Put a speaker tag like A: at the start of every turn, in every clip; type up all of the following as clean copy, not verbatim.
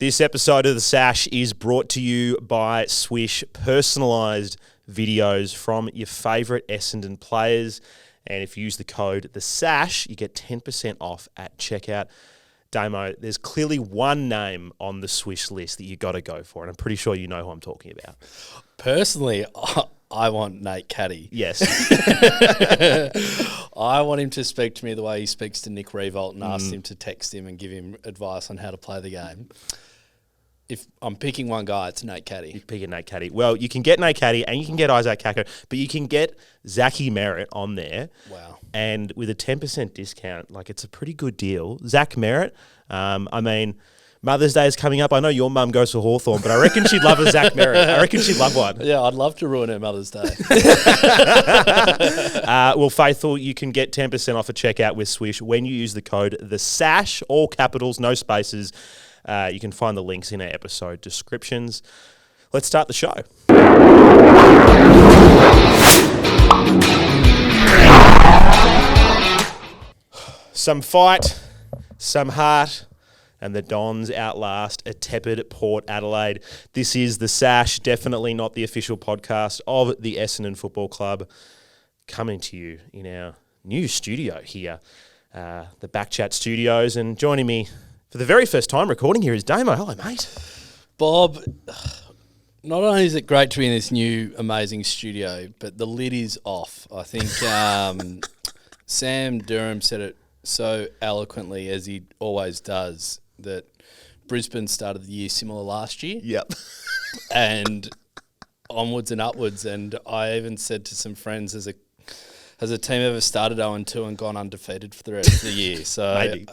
A: This episode of The Sash is brought to you by Swish, personalised videos from your favourite Essendon players. And if you use the code The Sash, you get 10% off at checkout. Damo, there's clearly one name on the Swish list that you got to go for, and I'm pretty sure you know who I'm talking about.
B: Personally, I want Nate Caddy.
A: Yes.
B: I want him to speak to me the way he speaks to Nick Revolt and ask him to text him and give him advice on how to play the game. If I'm picking one guy, it's Nate Caddy.
A: You're picking Nate Caddy. Well, you can get Nate Caddy and you can get Isaac Kako, but you can get Zachy Merritt on there.
B: Wow.
A: And with a 10% discount, like, it's a pretty good deal. Zach Merritt, I mean, Mother's Day is coming up. I know your mum goes for Hawthorn, but I reckon she'd love a Zach Merritt. I reckon she'd love one.
B: Yeah, I'd love to ruin her Mother's Day.
A: Well, Faithful, you can get 10% off at checkout with Swish when you use the code The Sash, all capitals, no spaces. You can find the links in our episode descriptions. Let's start the show. Some fight, some heart, and the Dons outlast a tepid Port Adelaide. This is The Sash, definitely not the official podcast of the Essendon Football Club, coming to you in our new studio here, the Backchat Studios, and joining me for the very first time recording here is Damo. Hello, mate.
B: Bob, not only is it great to be in this new amazing studio, but the lid is off. I think Sam Durham said it so eloquently, as he always does, that Brisbane started the year similar last year.
A: Yep.
B: And onwards and upwards. And I even said to some friends, has a team ever started 0-2 and gone undefeated for the rest of the year? So
A: Maybe.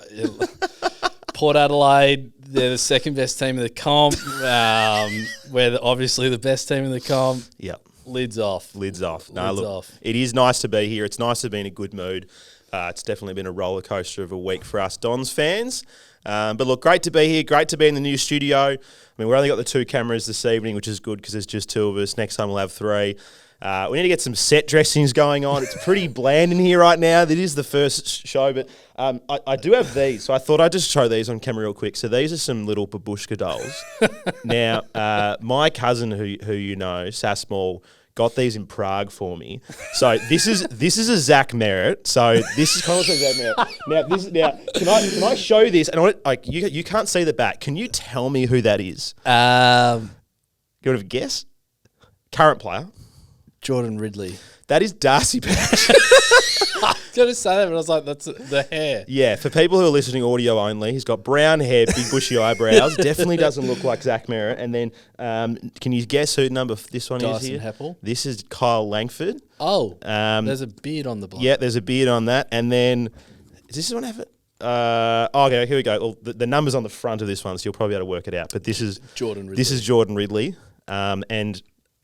B: Port Adelaide, they're the second best team in the comp. We're obviously the best team in the comp.
A: Yep.
B: Lids off.
A: Lids off. No,
B: Lids
A: look,
B: off.
A: It is nice to be here. It's nice to be in a good mood. It's definitely been a roller coaster of a week for us Dons fans. But look, great to be here. Great to be in the new studio. I mean, we've only got the 2 cameras this evening, which is good because there's just 2 of us. Next time we'll have 3. We need to get some set dressings going on. It's pretty bland in here right now. This is the first show, but I do have these. So I thought I'd just show these on camera real quick. So these are some little babushka dolls. Now, my cousin, who you know, Sash Small, got these in Prague for me. So this is a Zach Merritt. So this is kind of like Zach Merritt. Now can I show this? And you can't see the back. Can you tell me who that is? You want to have a guess? Current player.
B: Jordan Ridley.
A: That is Darcy Patch.
B: I was going to say that, but I was like, that's the hair.
A: Yeah, for people who are listening audio only, he's got brown hair, big bushy eyebrows. Definitely doesn't look like Zach Merritt. And then, can you guess who number this one is here?
B: Dyson Heppel.
A: This is Kyle Langford.
B: Oh, there's a beard on the block.
A: Yeah, there's a beard on that. And then, does this one have it? Okay, here we go. Well, the number's on the front of this one, so you'll probably be able to work it out. But this is
B: Jordan Ridley.
A: This is Jordan Ridley. And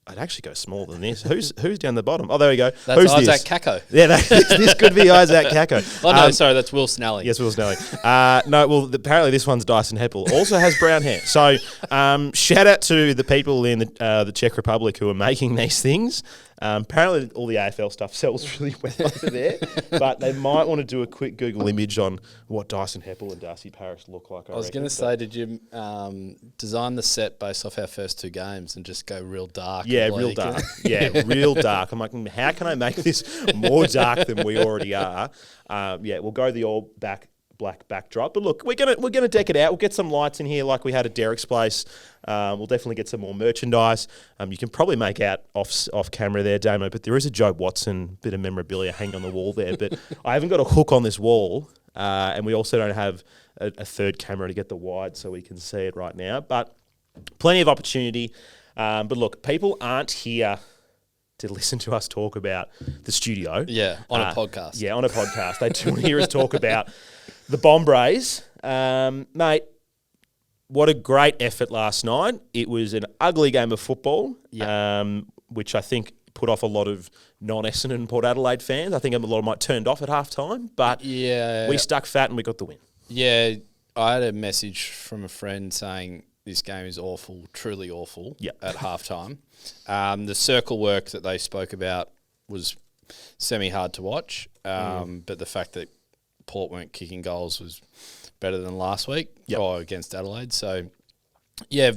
A: I'd actually go smaller than this. Who's down the bottom? Oh, there we go.
B: That's
A: who's
B: Isaac
A: this?
B: Kako.
A: Yeah, this could be Isaac Kako.
B: Oh, no, sorry, that's Will Snelling.
A: Yes, Will Snelling. No, well, apparently this one's Dyson Heppel. Also has brown hair. So shout out to the people in the Czech Republic who are making these things. Apparently all the AFL stuff sells really well over there, but they might want to do a quick Google image on what Dyson Heppel and Darcy Parish look like.
B: I was going to say, did you design the set based off our first 2 games and just go real dark?
A: Yeah, real dark. Yeah, real dark. I'm like, how can I make this more dark than we already are? Yeah, we'll go the all black backdrop. But look, we're gonna deck it out. We'll get some lights in here like we had at Derek's place. We'll definitely get some more merchandise. You can probably make out off camera there, Damo, but there is a Joe Watson bit of memorabilia hanging on the wall there. But I haven't got a hook on this wall, and we also don't have a third camera to get the wide so we can see it right now. But plenty of opportunity. But look, people aren't here to listen to us talk about the studio.
B: Yeah, on a podcast.
A: Yeah, on a podcast. They do want to hear us talk about the Bombers. Mate, what a great effort last night. It was an ugly game of football, which I think put off a lot of non-Essendon Port Adelaide fans. I think a lot of them might turned off at halftime, but we stuck fat and we got the win.
B: Yeah, I had a message from a friend saying this game is awful, truly awful at halftime. The circle work that they spoke about was semi-hard to watch, but the fact that Port weren't kicking goals was better than last week against Adelaide. So Yeah,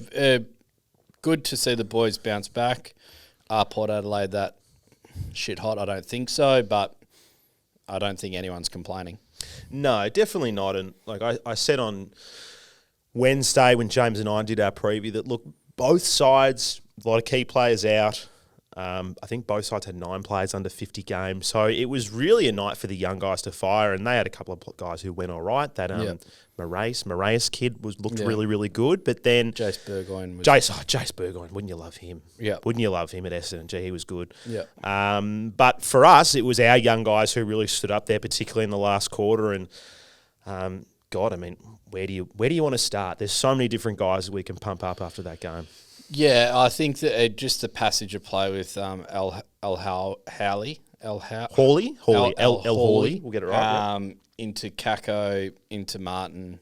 B: good to see the boys bounce back. Are Port Adelaide that shit hot? I don't think so, but I don't think anyone's complaining.
A: No, definitely not. And like I said on Wednesday when James and I did our preview that, look, both sides, a lot of key players out. I think both sides had 9 players under 50 games. So it was really a night for the young guys to fire, and they had a couple of guys who went all right. That Moraes kid looked really, really good. But then
B: Jace Burgoyne.
A: Jace Burgoyne, wouldn't you love him?
B: Yeah.
A: Wouldn't you love him at Essendon? Gee, he was good.
B: Yeah.
A: But for us, it was our young guys who really stood up there, particularly in the last quarter. And God, I mean, where do you want to start? There's so many different guys that we can pump up after that game.
B: Yeah, I think that just the passage of play with El Hawley.
A: Hawley. We'll get it right.
B: Into Kako, into Martin,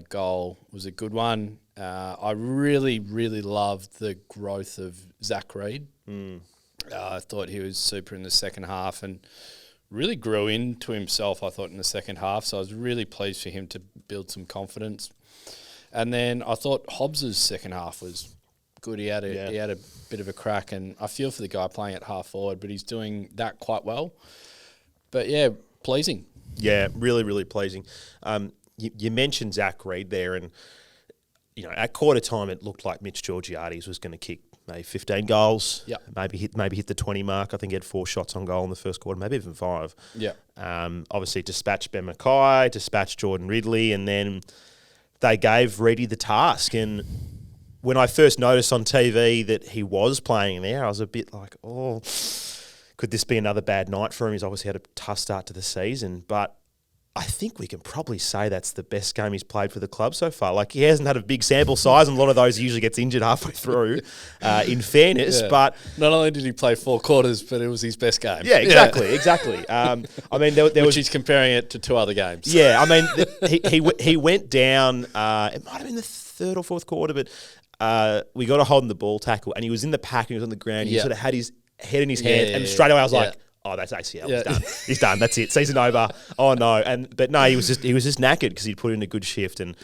B: goal was a good one. I really, really loved the growth of Zach Reid. I thought he was super in the second half and really grew into himself, I thought, in the second half. So I was really pleased for him to build some confidence. And then I thought Hobbs's second half was good. He had a bit of a crack, and I feel for the guy playing at half forward, but he's doing that quite well. But yeah, pleasing.
A: Yeah, really, really pleasing. You mentioned Zach Reid there, and at quarter time it looked like Mitch Georgiades was going to kick maybe 15 goals.
B: Yeah,
A: maybe hit the 20 mark. I think he had 4 shots on goal in the first quarter, maybe even 5.
B: Yeah.
A: Obviously dispatched Ben Mckay, dispatched Jordan Ridley, and then they gave Reedy the task. And when I first noticed on TV that he was playing there, I was a bit like, oh, could this be another bad night for him? He's obviously had a tough start to the season, but I think we can probably say that's the best game he's played for the club so far. Like, he hasn't had a big sample size, and a lot of those he usually gets injured halfway through, in fairness. Yeah. But
B: not only did he play 4 quarters, but it was his best game.
A: Yeah, exactly. I mean, there was...
B: He's comparing it to 2 other games.
A: Yeah, I mean, he went down, it might have been the 3rd or 4th quarter, but we got a hold in the ball tackle, and he was in the pack, and he was on the ground. He sort of had his head in his hand, and straight away I was like, oh, that's ACL. He's done. He's done. That's it. Season over. Oh no. But no, he was just knackered because he'd put in a good shift. And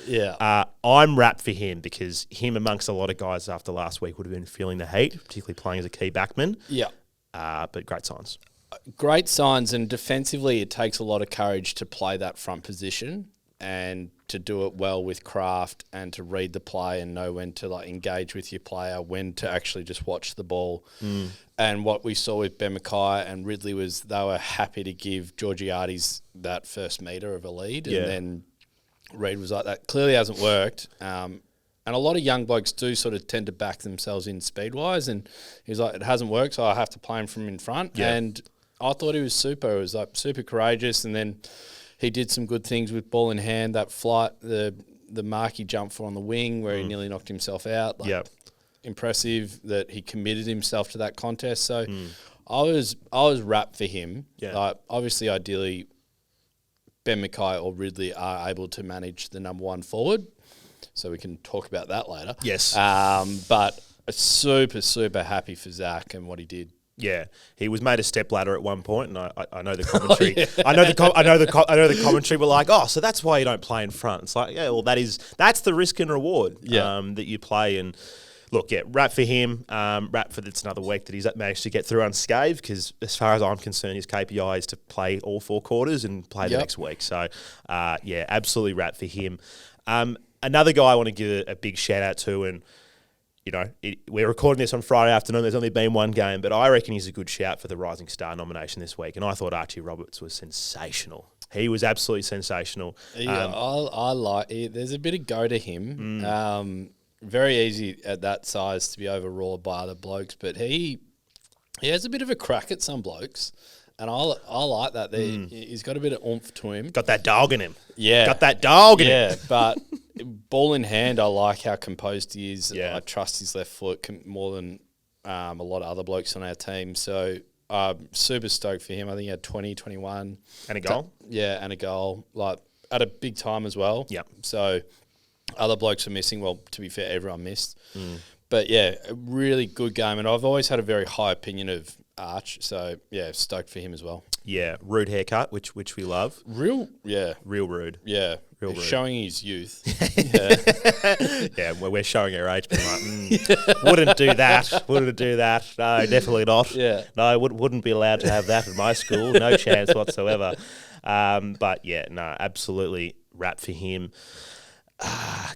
A: I'm wrapped for him, because him amongst a lot of guys after last week would have been feeling the heat, particularly playing as a key backman.
B: Yeah.
A: But great signs.
B: Great signs, and defensively, it takes a lot of courage to play that front position and to do it well with craft, and to read the play and know when to engage with your player, when to actually just watch the ball. And what we saw with Ben Mckay and Ridley was they were happy to give Georgiades that first metre of a lead, and then Reid was like, that clearly hasn't worked. And a lot of young blokes do sort of tend to back themselves in speed-wise, and he's like, it hasn't worked, so I have to play him from in front. Yeah. And I thought he was super. He was super courageous, and then he did some good things with ball in hand. That flight, the mark he jumped for on the wing where he nearly knocked himself out. Impressive that he committed himself to that contest. So I was wrapped for him. Yeah. Obviously, ideally, Ben Mckay or Ridley are able to manage the number 1 forward. So we can talk about that later.
A: Yes.
B: But super, super happy for Zach and what he did.
A: Yeah, he was made a stepladder at one point, and I know the commentary. I know the commentary were like, oh, so that's why you don't play in front. It's like, yeah, well, that's the risk and reward that you play. And look, wrap for him. Wrap for it's another week that he's managed to get through unscathed, because as far as I'm concerned, his KPI is to play all 4 quarters and play the next week. So, absolutely wrap for him. Another guy I want to give a big shout out to, and we're recording this on Friday afternoon. There's only been 1 game, but I reckon he's a good shout for the Rising Star nomination this week. And I thought Archie Roberts was sensational. He was absolutely sensational.
B: I like. There's a bit of go to him. Very easy at that size to be overawed by other blokes, but he has a bit of a crack at some blokes. And I like that. He's got a bit of oomph to him.
A: Got that dog in him. Yeah. Got that dog in him.
B: Yeah, but ball in hand, I like how composed he is. Yeah. I trust his left foot more than a lot of other blokes on our team. So I'm super stoked for him. I think he had 20, 21.
A: And a goal?
B: And a goal. At a big time as well.
A: Yep.
B: So other blokes are missing. Well, to be fair, everyone missed. But yeah, a really good game. And I've always had a very high opinion of Arch. So yeah, stoked for him as well.
A: Yeah, rude haircut, which we love.
B: Real
A: rude.
B: Yeah,
A: Real rude.
B: Showing his youth.
A: Yeah, we're showing our age. But like, wouldn't do that. Wouldn't do that. No, definitely not.
B: Yeah.
A: No, wouldn't be allowed to have that at my school. No chance whatsoever. But yeah, no, absolutely rap for him.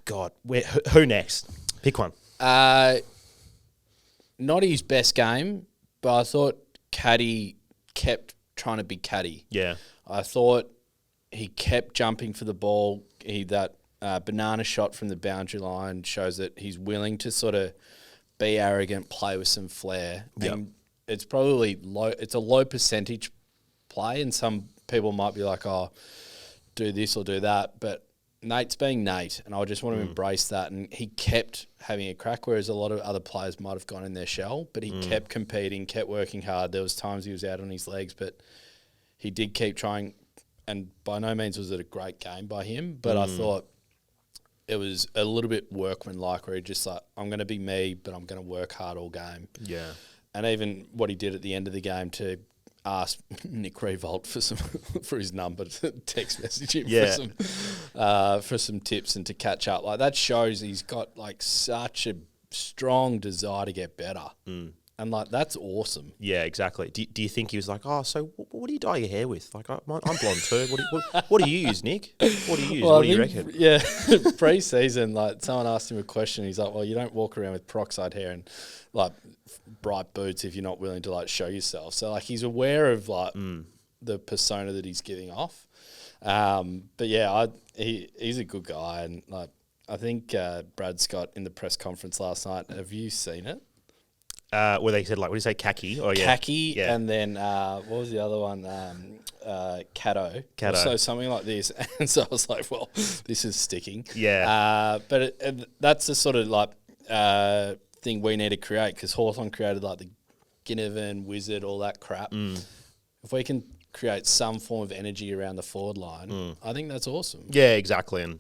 A: God, who next? Pick one.
B: Not his best game, but I thought Caddy kept trying to be Caddy.
A: Yeah.
B: I thought he kept jumping for the ball. That banana shot from the boundary line shows that he's willing to sort of be arrogant, play with some flair.
A: Yep.
B: And it's probably low. It's a low percentage play, and some people might be like, "Oh, do this or do that," but Nate's being Nate, and I just want to embrace that. And he kept having a crack, whereas a lot of other players might have gone in their shell. But he kept competing, kept working hard. There was times he was out on his legs, but he did keep trying. And by no means was it a great game by him, but I thought it was a little bit workmanlike, where he just like, I'm going to be me, but I'm going to work hard all game.
A: Yeah.
B: And even what he did at the end of the game to ask Nick Revolt for his number, to text message him for some tips and to catch up. Like, that shows he's got like such a strong desire to get better. And like, that's awesome.
A: Yeah, exactly. Do you think he was like, oh, so what do you dye your hair with? Like, I'm blonde too. What do you use, Nick? What do you use?
B: Well,
A: what do you reckon?
B: Yeah, pre-season, like, someone asked him a question. He's like, well, you don't walk around with peroxide hair and like bright boots if you're not willing to like show yourself. So like, he's aware of like the persona that he's giving off. But yeah, he's a good guy, and like, I think Brad Scott in the press conference last night. Have you seen it?
A: Where they said, like, what do you say, khaki? Oh, yeah.
B: Khaki, yeah. And then what was the other one? Cato. So something like this. And so I was like, well, this is sticking.
A: Yeah.
B: But that's the sort of like thing we need to create, because Hawthorn created like the Ginnivan, Wizard, all that crap. If we can create some form of energy around the forward line, I think that's awesome.
A: Yeah, exactly. And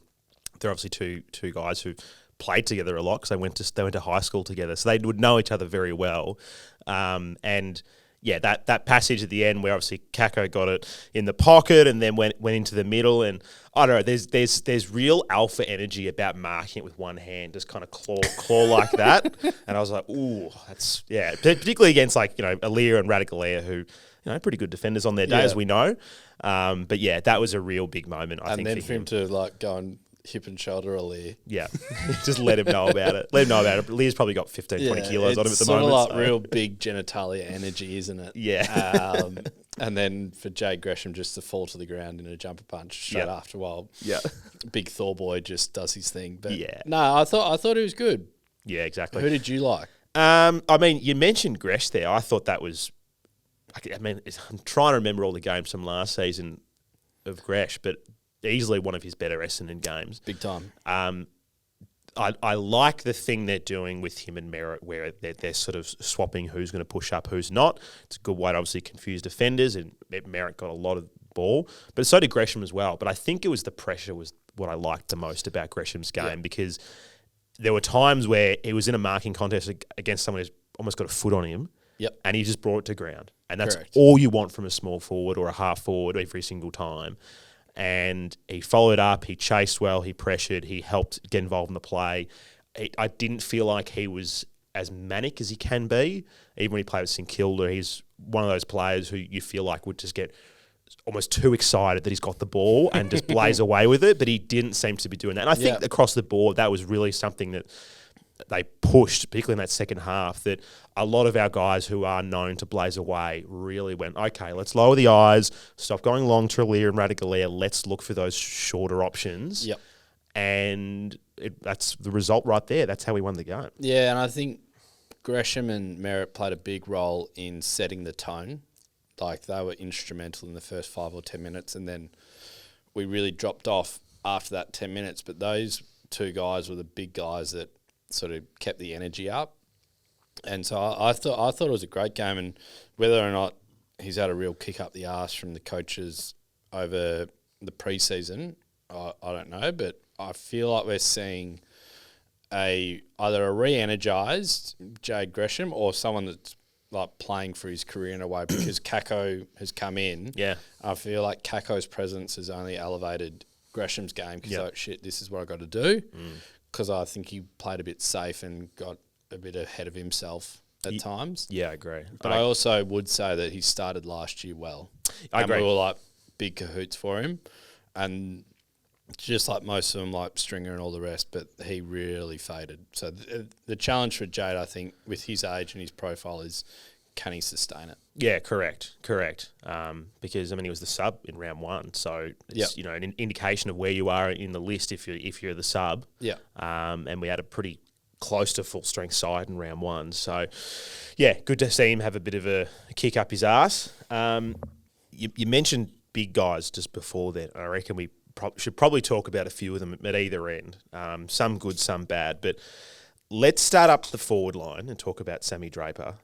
A: they're obviously two guys who played together a lot, because they went to high school together, so they would know each other very well. And yeah, that passage at the end where obviously Kako got it in the pocket and then went into the middle, and I don't know, there's real alpha energy about marking it with one hand, just kind of claw like that. And I was like, ooh, that's, yeah, particularly against like, Alir and Radicalea, who, pretty good defenders on their day, as we know. But yeah, that was a real big moment, I think.
B: And then for him to like go and hip and shoulder Alir.
A: Yeah. Just let him know about it. Lear's probably got 15, 20 kilos on him at the moment.
B: It's sort of like real big genitalia energy, isn't it?
A: Yeah.
B: And then for Jade Gresham just to fall to the ground in a jumper punch straight after a while.
A: Yeah. Big
B: Thor boy just does his thing. But
A: yeah.
B: No, I thought it was good.
A: Yeah, exactly.
B: Who did you like?
A: I mean, you mentioned Gresh there. I thought that was, I'm trying to remember all the games from last season of Gresh, but easily one of his better Essendon games.
B: Big time.
A: I like the thing they're doing with him and Merritt, where they're sort of swapping who's going to push up, who's not. It's a good way to obviously confuse defenders, and Merritt got a lot of ball, but so did Gresham as well. But I think it was the pressure was what I liked the most about Gresham's game, because there were times where he was in a marking contest against someone who's almost got a foot on him, and he just brought it to ground. And that's all you want from a small forward or a half forward every single time. And he followed up, he chased well, he pressured, he helped get involved in the play. I didn't feel like he was as manic as he can be. Even when he played with St Kilda, he's one of those players who you feel like would just get almost too excited that he's got the ball and just blaze away with it, but he didn't seem to be doing that. And I think across the board, that was really something that they pushed, particularly in that second half, that a lot of our guys who are known to blaze away really went, okay, let's lower the eyes, stop going long to Alir and Radicalea, let's look for those shorter options.
B: Yep.
A: And that's the result right there. That's how we won the game.
B: Yeah, and I think Gresham and Merritt played a big role in setting the tone. Like, they were instrumental in the first 5 or 10 minutes, and then we really dropped off after that 10 minutes. But those two guys were the big guys that sort of kept the energy up. And so I thought it was a great game, and whether or not he's had a real kick up the arse from the coaches over the pre-season, I don't know, but I feel like we're seeing either a re-energised Jade Gresham or someone that's like playing for his career in a way, because Kako has come in.
A: Yeah.
B: I feel like Kako's presence has only elevated Gresham's game because like, shit, this is what I got to do. Because I think he played a bit safe and got a bit ahead of himself at times.
A: Yeah, I agree.
B: But I also would say that he started last year well.
A: I agree.
B: We were like big cahoots for him. And just like most of them, like Stringer and all the rest, but he really faded. So the challenge for Jade, I think, with his age and his profile is, can he sustain it?
A: Yeah, correct. Because I mean, he was the sub in round 1, so it's an indication of where you are in the list if you're the sub.
B: Yeah.
A: And we had a pretty close to full strength side in round 1, so yeah, good to see him have a bit of a kick up his arse. You mentioned big guys just before that. I reckon we should probably talk about a few of them at either end. Some good, some bad, but let's start up the forward line and talk about Sammy Draper.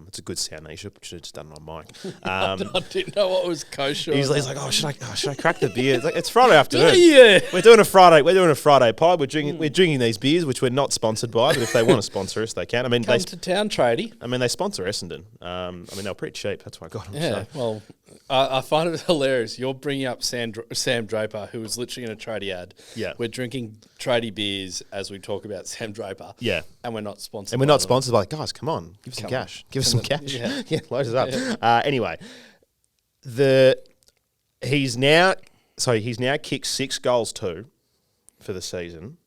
A: It's a good sound. You should have just done it on mic.
B: I didn't know what was kosher.
A: He's like, should I crack the beer? It's Friday afternoon.
B: Yeah.
A: We're doing a Friday pod. We're drinking these beers, which we're not sponsored by, but if they want to sponsor us, they can. I mean,
B: Come to town, tradie.
A: I mean, they sponsor Essendon. I mean, they're pretty cheap. That's why I got them.
B: Yeah.
A: So.
B: Well, I find it hilarious. You're bringing up Sam Draper, who was literally in a tradie ad.
A: Yeah.
B: We're drinking tradie beers as we talk about Sam Draper.
A: Yeah.
B: And we're not sponsored.
A: And we're not sponsored by, guys, come on. Give us some cash. Give us some cash. Yeah, load us up.
B: Yeah.
A: Anyway, he's now kicked 6 goals too for the season.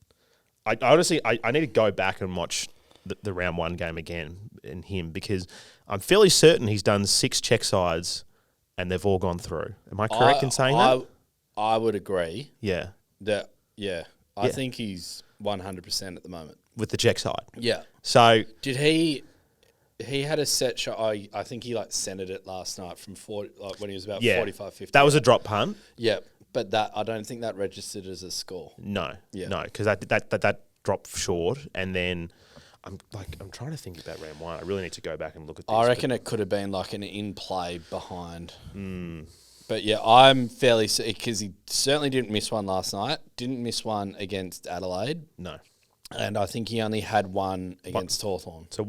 A: I honestly need to go back and watch the round 1 game again in him because I'm fairly certain he's done 6 check sides and they've all gone through. Am I correct in saying that?
B: I would agree.
A: Yeah.
B: I think he's 100% at the moment.
A: With the check side.
B: Yeah.
A: So
B: did he had a set shot. I think he centered it last night from 40, when he was about 45, 50.
A: That was a drop punt.
B: Yeah, but I don't think that registered as a score.
A: No, because that dropped short, and then I'm trying to think about round 1. I really need to go back and look at this.
B: I reckon it could have been like an in play behind. But yeah, I'm fairly because he certainly didn't miss one last night. Didn't miss one against Adelaide.
A: No.
B: And I think he only had one against Hawthorn.
A: So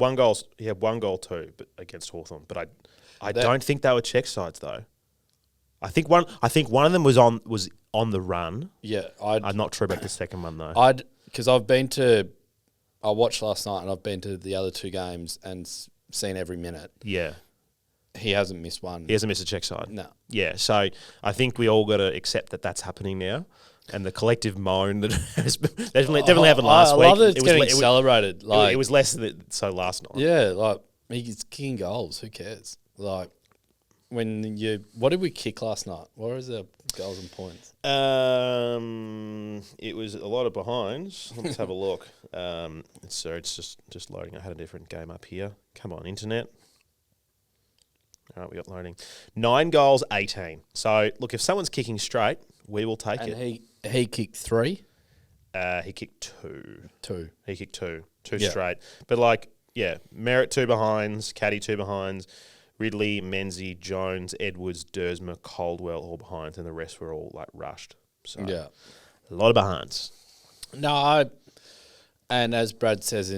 A: he had 1 goal too, but against Hawthorn. But I don't think they were check sides though. I think one of them was on the run.
B: Yeah,
A: I'm not sure about the second one though.
B: Because I watched last night and I've been to the other 2 games and seen every minute.
A: Yeah.
B: He hasn't missed one.
A: He hasn't missed a check side.
B: No.
A: Yeah, so I think we all got to accept that that's happening now. And the collective moan that has definitely happened last week.
B: I love that it's getting celebrated.
A: It was less than so last night.
B: Yeah, like he's kicking goals. Who cares? Like what did we kick last night? What was the goals and points?
A: It was a lot of behinds. Let's have a look. So it's just loading. I had a different game up here. Come on, internet. All right, we got loading. 9 goals, 18. So look, if someone's kicking straight, we will take it.
B: And he kicked 3?
A: He kicked 2.
B: 2.
A: He kicked 2. 2 straight. But Merritt 2 behinds, Caddy 2 behinds, Ridley, Menzie, Jones, Edwards, Dersma, Caldwell all behinds, and the rest were all rushed. So a lot of behinds.
B: No, and as Brad says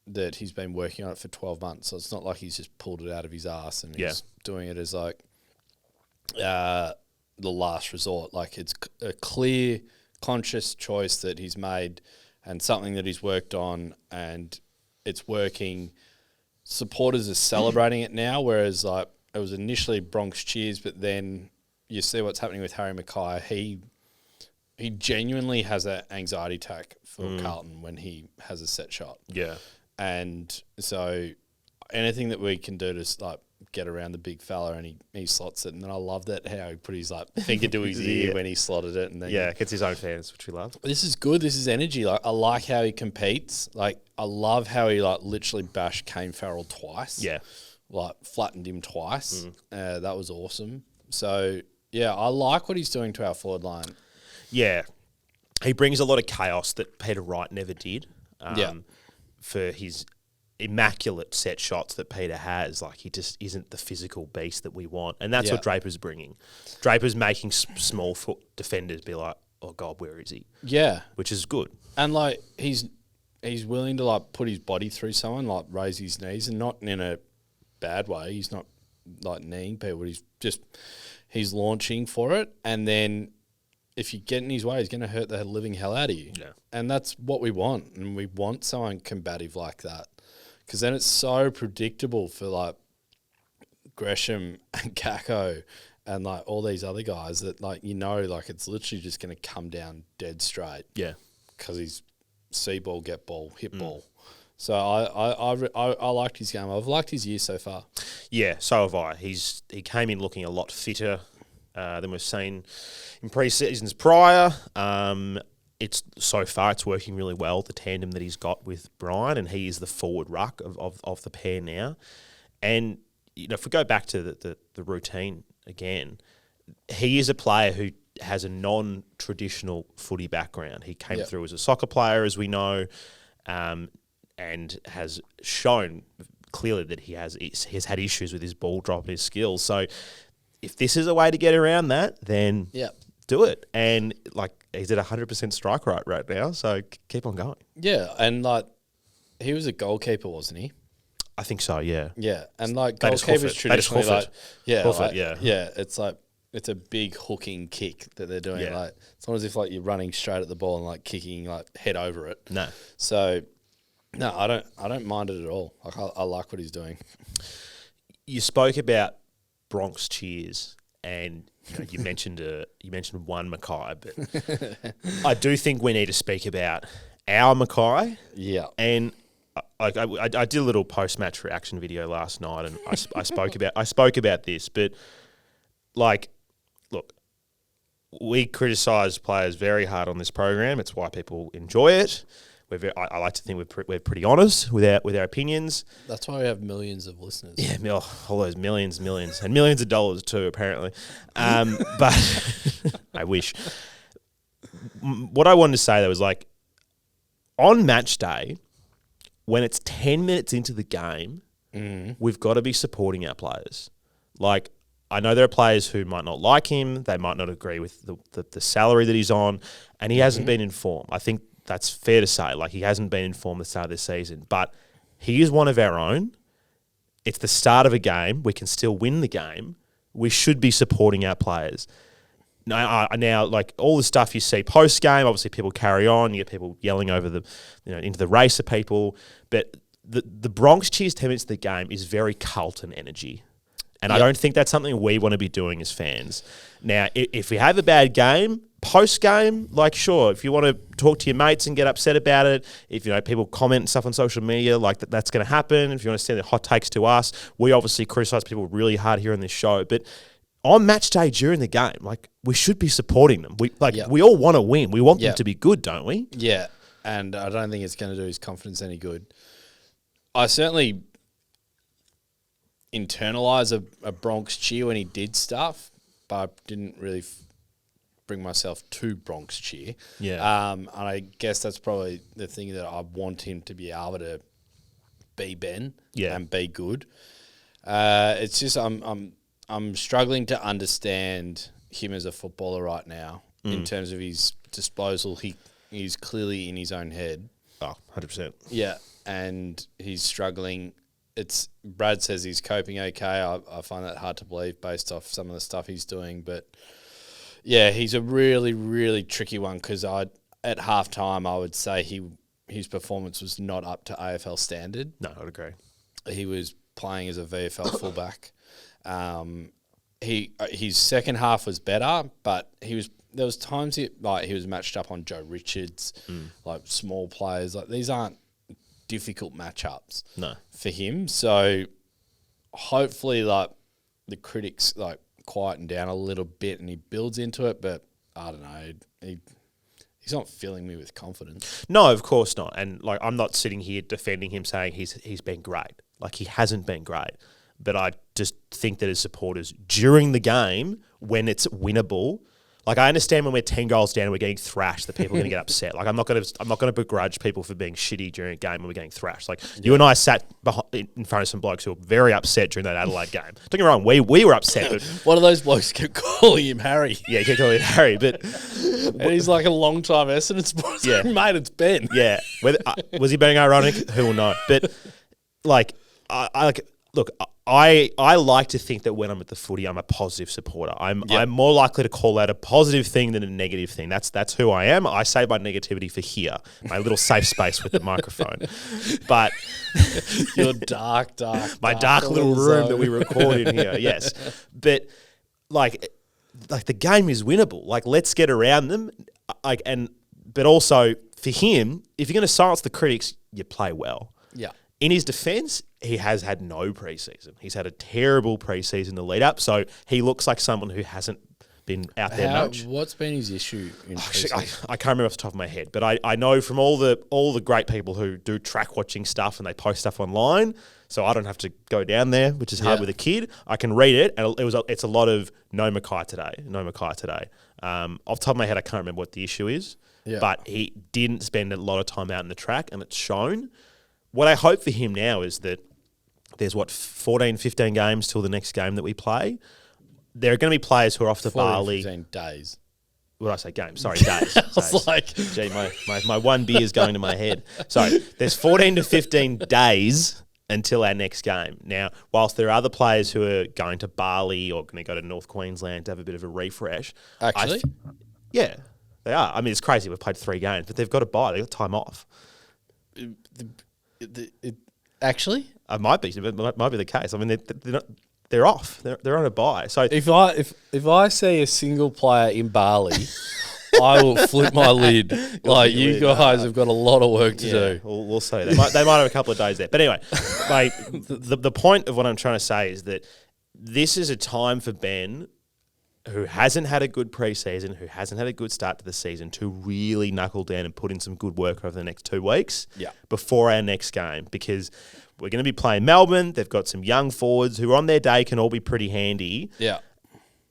B: that he's been working on it for 12 months, so it's not like he's just pulled it out of his ass and he's doing it as the last resort. Like it's a clear, conscious choice that he's made and something that he's worked on and it's working. Supporters are celebrating it now, whereas it was initially Bronx cheers, but then you see what's happening with Harry Mckay. He genuinely has an anxiety attack for Carlton when he has a set shot.
A: Yeah.
B: And so anything that we can do to get around the big fella and he slots it. And then I love that how he put his finger to his ear when he slotted it. And then
A: gets his own fans, which we love.
B: This is good. This is energy. I like how he competes. I love how he literally bashed Kane Farrell twice.
A: Yeah.
B: Flattened him twice. That was awesome. So I like what he's doing to our forward line.
A: Yeah. He brings a lot of chaos that Peter Wright never did. For his immaculate set shots that Peter has, he just isn't the physical beast that we want, and that's what Draper's bringing. Draper's making small foot defenders be like, "Oh God, where is he?" Yeah, which is good. And
B: he's willing to put his body through someone, raise his knees, and not in a bad way. He's not kneeing people. He's launching for it, and then if you get in his way, he's going to hurt the living hell out of you.
A: Yeah.
B: And that's what we want. And we want someone combative like that. Because then it's so predictable for, like, Gresham and Kako and, like, all these other guys that, like, like, it's literally just going to come down dead straight.
A: Yeah.
B: Because he's see ball, get ball, hit ball. So I liked his game. I've liked his year so far.
A: Yeah, so have I. He came in looking a lot fitter than we've seen in pre-seasons prior. It's working really well, the tandem that he's got with Brian, and he is the forward ruck of the pair now. And if we go back to the routine again, he is a player who has a non-traditional footy background. He came through as a soccer player, as we know, and has shown clearly that he has had issues with his ball drop and his skills. So if this is a way to get around that, then do it. And, like, he's at 100% strike rate right now, so keep on going.
B: Yeah, and, like, he was a goalkeeper, wasn't he?
A: I think so, yeah.
B: Yeah, and, like, goalkeepers traditionally, like, it's like, it's a big hooking kick that they're doing. Yeah. Like, it's not as if, like, you're running straight at the ball and, like, kicking, like, head over it.
A: No.
B: So, no, I don't mind it at all. Like, I like what he's doing.
A: You spoke about Bronx cheers, and you mentioned one Mckay, but I do think we need to speak about our Mckay.
B: Yeah.
A: And I did a little post-match reaction video last night, and I spoke about this, but, like, look, we criticise players very hard on this program. It's why people enjoy it. I like to think we're pretty honest with our opinions.
B: That's why we have millions of listeners.
A: Yeah, all those millions, and millions of dollars too, apparently. But I wish. What I wanted to say though was, like, on match day, when it's 10 minutes into the game, we've got to be supporting our players. Like, I know there are players who might not like him. They might not agree with the salary that he's on, and he hasn't been in form. I think that's fair to say. Like, he hasn't been in form at the start of this season, but he is one of our own. It's the start of a game. We can still win the game. We should be supporting our players. Now, like, all the stuff you see post-game, obviously people carry on. You get people yelling over into the race of people. But the Bronx cheers 10 minutes of the game is very Carlton energy. And I don't think that's something we want to be doing as fans. Now, if we have a bad game, post-game, like, sure, if you want to talk to your mates and get upset about it, if, people comment and stuff on social media, like, that's going to happen. If you want to send the hot takes to us, we obviously criticise people really hard here on this show. But on match day during the game, like, we should be supporting them. We all want to win. We want them to be good, don't we?
B: Yeah, and I don't think it's going to do his confidence any good. I certainly internalise a Bronx cheer when he did stuff, but I didn't really bring myself to Bronx cheer.
A: Yeah.
B: And I guess that's probably the thing that I want him to be able to be Ben and be good. It's just I'm struggling to understand him as a footballer right now in terms of his disposal. He's clearly in his own head.
A: Oh, 100%.
B: Yeah, and he's struggling. Brad says he's coping okay. I find that hard to believe based off some of the stuff he's doing. But, yeah, he's a really, really tricky one because at halftime I would say his performance was not up to AFL standard.
A: No, I would agree.
B: He was playing as a VFL fullback. His second half was better, but there was times he was matched up on Joe Richards, like small players. Like, these aren't difficult matchups for him. So hopefully, like, the critics, like, quieten down a little bit and he builds into it. But I don't know, he's not filling me with confidence.
A: No, of course not. And, like, I'm not sitting here defending him saying he's been great. Like, he hasn't been great. But I just think that as supporters during the game, when it's winnable, like, I understand when we're 10 goals down and we're getting thrashed that people are going to get upset. Like, I'm not going to begrudge people for being shitty during a game when we're getting thrashed. Like, you and I sat in front of some blokes who were very upset during that Adelaide game. Don't get me wrong, we were upset. But
B: one of those blokes kept calling him Harry.
A: Yeah, he kept calling him Harry. But
B: and he's like a long-time Essendon sports. Yeah. Mate, it's Ben.
A: Yeah. Was he being ironic? Who will know? But, like, look, I like to think that when I'm at the footy, I'm a positive supporter. I'm more likely to call out a positive thing than a negative thing. That's who I am. I save my negativity for here, my little safe space with the microphone. But
B: your dark
A: my dark little room that we record in here. Yes, but like the game is winnable. Like, let's get around them. But also for him, if you're going to silence the critics, you play well.
B: Yeah.
A: In his defence, he has had no preseason. He's had a terrible preseason to lead up, so he looks like someone who hasn't been out there much.
B: What's been his issue in preseason?
A: I can't remember off the top of my head, but I know from all the great people who do track watching stuff and they post stuff online, so I don't have to go down there, which is hard with a kid. I can read it, and it's a lot of no Mckay today. Off the top of my head, I can't remember what the issue is, but he didn't spend a lot of time out in the track, and it's shown. What I hope for him now is that there's 14, 15 games till the next game that we play. There are going to be players who are off to Bali.
B: 15 days.
A: What did I say? Games. Sorry, days.
B: I was like,
A: gee, my one beer is going to my head. So there's 14 to 15 days until our next game. Now, whilst there are other players who are going to Bali or going to go to North Queensland to have a bit of a refresh.
B: Actually?
A: Yeah, they are. I mean, it's crazy. We've played 3 games, but they've got to buy. They've got time off.
B: Actually,
A: it might be the case. I mean, they're off. They're on a bye. So
B: if I see a single player in Bali, I will flip my lid. Like, you guys have got a lot of work to do.
A: We'll see. They might have a couple of days there. But anyway, mate, the point of what I'm trying to say is that this is a time for Ben, who hasn't had a good preseason, who hasn't had a good start to the season, to really knuckle down and put in some good work over the next 2 weeks before our next game, because we're going to be playing Melbourne. They've got some young forwards who on their day can all be pretty handy.
B: Yeah.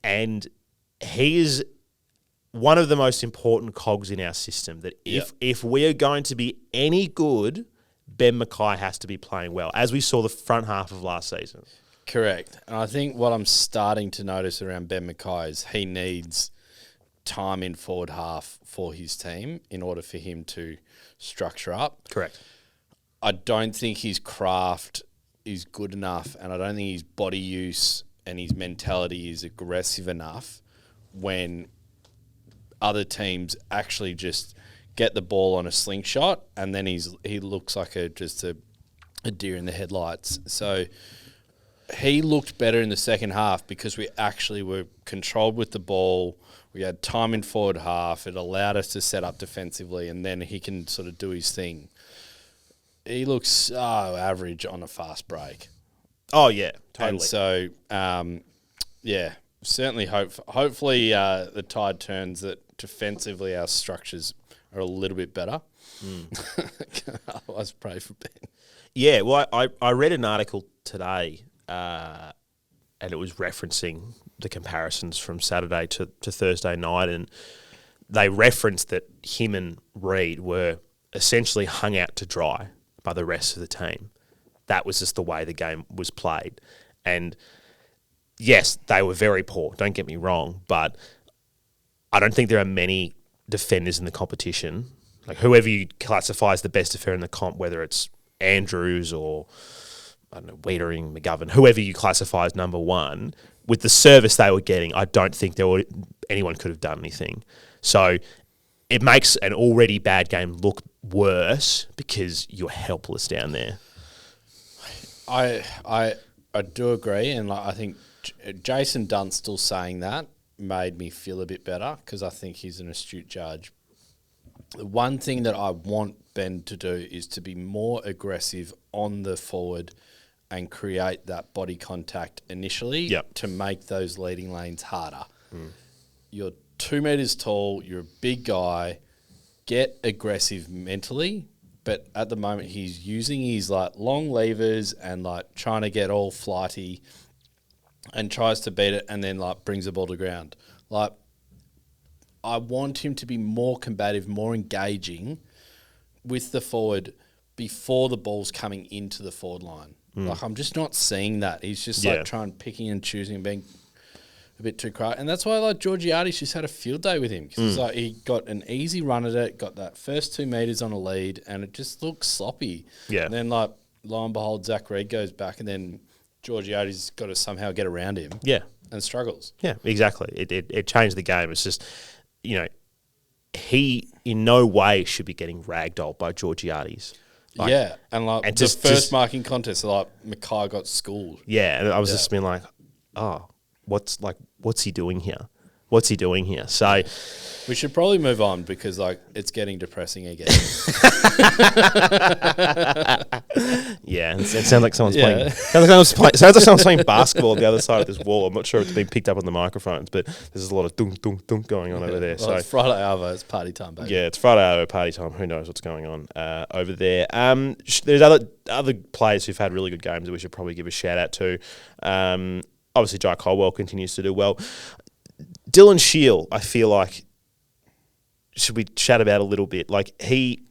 A: And he is one of the most important cogs in our system, that if we are going to be any good, Ben Mckay has to be playing well, as we saw the front half of last season.
B: Correct. And I think what I'm starting to notice around Ben Mckay is he needs time in forward half for his team in order for him to structure up.
A: Correct.
B: I don't think his craft is good enough, and I don't think his body use and his mentality is aggressive enough when other teams actually just get the ball on a slingshot, and then he looks like just a deer in the headlights. So he looked better in the second half because we actually were controlled with the ball. We had time in forward half. It allowed us to set up defensively, and then he can sort of do his thing. He looks so average on a fast break.
A: Oh, yeah, totally.
B: And so, certainly hopefully the tide turns, that defensively our structures are a little bit better. Otherwise, pray for Ben.
A: Yeah, well, I read an article today, and it was referencing the comparisons from Saturday to Thursday night, and they referenced that him and Reid were essentially hung out to dry by the rest of the team. That was just the way the game was played. And yes, they were very poor, don't get me wrong, but I don't think there are many defenders in the competition, like whoever you classify as the best defender in the comp, whether it's Andrews or, I don't know, Wiedering, McGovern, whoever you classify as number one, with the service they were getting, I don't think anyone could have done anything. So it makes an already bad game look worse because you're helpless down there.
B: I do agree, and I think Jason Dunstall saying that made me feel a bit better because I think he's an astute judge. The one thing that I want Ben to do is to be more aggressive on the forward and create that body contact initially to make those leading lanes harder. You're 2 meters tall, you're a big guy, get aggressive mentally, but at the moment he's using his long levers and trying to get all flighty and tries to beat it and then brings the ball to ground. I want him to be more combative, more engaging with the forward before the ball's coming into the forward line. I'm just not seeing that. He's just picking and choosing and being a bit too cry. And that's why Georgiades just had a field day with him because he got an easy run at it, got that first 2 meters on a lead, and it just looks sloppy.
A: Yeah.
B: And then lo and behold, Zach Reid goes back and then Georgiades got to somehow get around him.
A: Yeah.
B: And struggles.
A: Yeah, exactly. It changed the game. It's just, he in no way should be getting ragdolled by Georgiades.
B: And the first marking contest, Mckay got schooled.
A: Yeah, and I was just being like, oh, what's he doing here? What's he doing here? So
B: we should probably move on because it's getting depressing again.
A: Yeah, it sounds like someone's playing. Sounds like someone's playing basketball on the other side of this wall. I'm not sure if it's been picked up on the microphones, but there's a lot of dunk dunk dunk going on over there.
B: Well, so it's Friday Arvo, it's party time, baby.
A: Yeah, it's Friday Arvo, party time. Who knows what's going on over there? There's other players who've had really good games that we should probably give a shout out to. Obviously, Jai Colwell continues to do well. Dylan Shield, I feel like, should we chat about a little bit? Like, he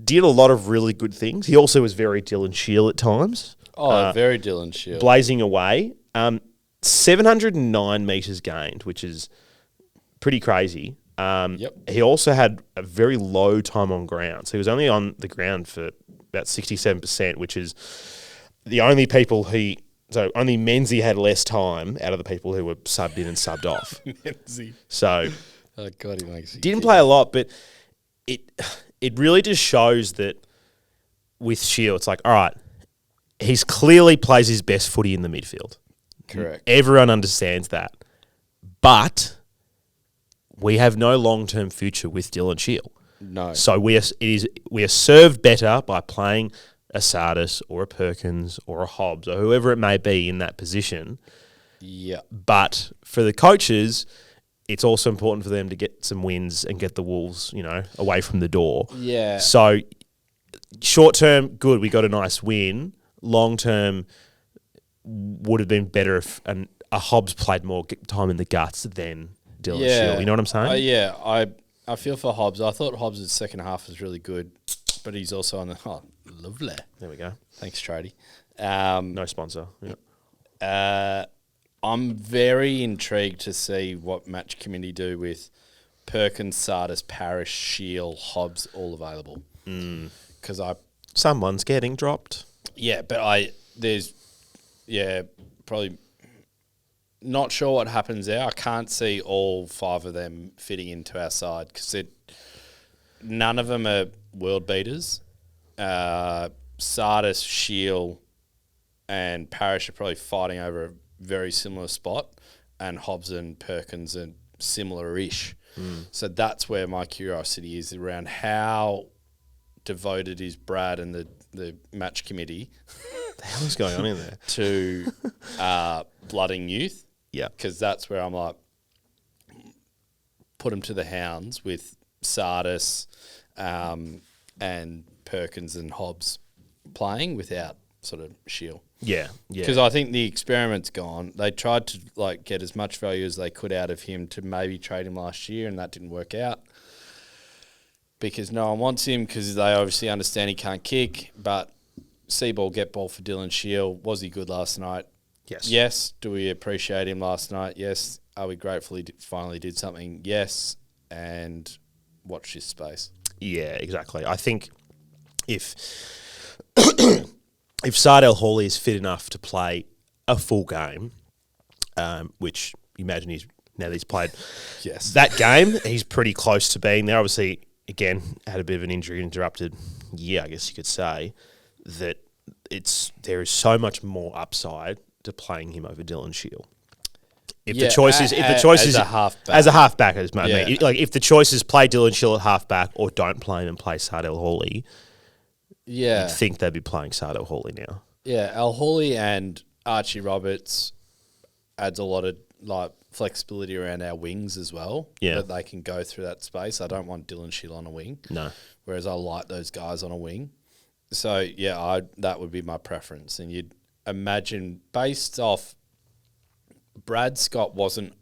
A: did a lot of really good things. He also was very Dylan Shield at times.
B: Very Dylan Shield.
A: Blazing away. 709 metres gained, which is pretty crazy. He also had a very low time on ground. So he was only on the ground for about 67%, which is the only people only Menzie had less time out of the people who were subbed in and subbed off.
B: Menzie.
A: So,
B: oh God, he makes
A: didn't play a lot, but it really just shows that with Shield, it's like, all right, he's clearly plays his best footy in the midfield.
B: Correct.
A: Everyone understands that, but we have no long-term future with Dylan Shield.
B: No.
A: So we are served better by playing a Sardis or a Perkins or a Hobbs or whoever it may be in that position.
B: Yeah.
A: But for the coaches, it's also important for them to get some wins and get the Wolves, away from the door.
B: Yeah.
A: So short term, good, we got a nice win. Long term, would have been better if a Hobbs played more time in the guts than Dylan Shield. You know what I'm saying?
B: I feel for Hobbs. I thought Hobbs' second half was really good, but he's also on the lovely.
A: There we go.
B: Thanks, Tradie.
A: No sponsor. Yeah.
B: I'm very intrigued to see what match committee do with Perkins, Sardis, Parrish, Shield, Hobbs all available. Because
A: someone's getting dropped.
B: Yeah, but probably not sure what happens there. I can't see all five of them fitting into our side because none of them are world beaters. Sardis, Shield, and Parrish are probably fighting over a very similar spot, and Hobbs and Perkins are similar-ish. So that's where my curiosity is around how devoted is Brad and the match committee.
A: The hell is going on in there?
B: To blooding youth.
A: Yeah.
B: Because that's where I'm like, put them to the hounds with Sardis and Perkins and Hobbs playing without sort of Shield.
A: Yeah.
B: Because I think the experiment's gone. They tried to get as much value as they could out of him to maybe trade him last year, and that didn't work out because no one wants him because they obviously understand he can't kick. But see ball, get ball for Dylan Shield. Was he good last night?
A: Yes.
B: Yes. Do we appreciate him last night? Yes. Are we grateful he finally did something? Yes. And watch this space. Yeah,
A: exactly. I think if Sardell Hawley is fit enough to play a full game, which you imagine he's played that game, he's pretty close to being there. Obviously, again, had a bit of an injury, interrupted year, I guess you could say, that there is so much more upside to playing him over Dylan Shield. If the choice is
B: as a halfback,
A: if the choice is play Dylan Shield at halfback or don't play him and play Sardell Hawley, you'd think they'd be playing Sardell Hawley now.
B: Yeah, Al Hawley and Archie Roberts adds a lot of flexibility around our wings as well.
A: Yeah,
B: that they can go through that space. I don't want Dylan Shield on a wing.
A: No,
B: whereas I like those guys on a wing. So that would be my preference. And you'd imagine based off. Brad Scott wasn't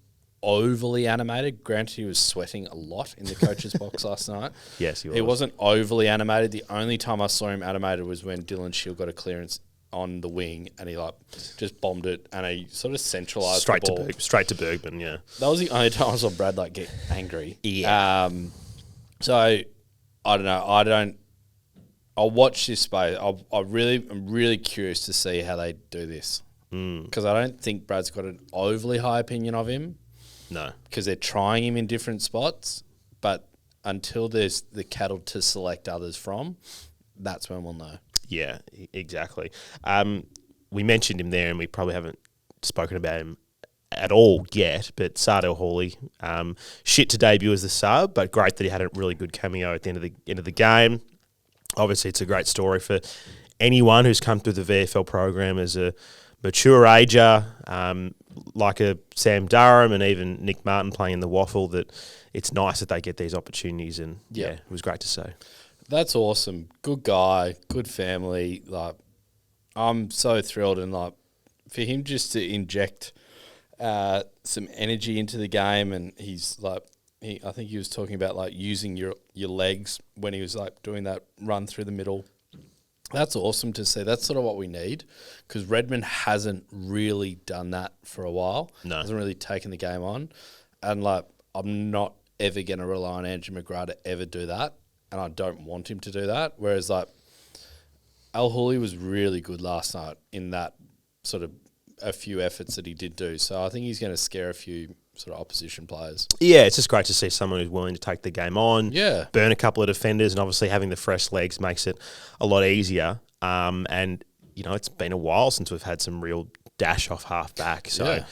B: overly animated. Granted, he was sweating a lot in the coach's box last night.
A: Yes, he was.
B: He wasn't overly animated. The only time I saw him animated was when Dylan Shield got a clearance on the wing and he just bombed it and he sort of centralised the ball.
A: Straight to Bergman, yeah.
B: That was the only time I saw Brad get angry.
A: Yeah.
B: So I don't know. I'll watch this space. I'm really curious to see how they do this. because I don't think Brad's got an overly high opinion of him.
A: No.
B: Because they're trying him in different spots, but until there's the cattle to select others from, that's when we'll know. Yeah,
A: exactly. We mentioned him there, and we probably haven't spoken about him at all yet, but Sardell Hawley, shit to debut as the sub, but great that he had a really good cameo at the end of the game. Obviously, it's a great story for anyone who's come through the VFL program as a mature ager, like a Sam Durham and even Nick Martin playing in the waffle, that it's nice that they get these opportunities, and it was great to see.
B: That's awesome. Good guy, good family. Like, I'm so thrilled, and like for him just to inject some energy into the game, and he's like, I think he was talking about like using your legs when he was like doing that run through the middle. That's awesome to see. That's sort of what we need, because Redmond hasn't really done that for a while.
A: No,
B: hasn't really taken the game on, and like I'm not ever going to rely on Andrew McGrath to ever do that, and I don't want him to do that. Whereas like Al Hooley was really good last night in that sort of a few efforts that he did do. So I think he's going to scare a few sort of opposition players.
A: Yeah, it's just great to see someone who's willing to take the game on, burn a couple of defenders, and obviously having the fresh legs makes it a lot easier. And, you know, it's been a while since we've had some real dash off half back. So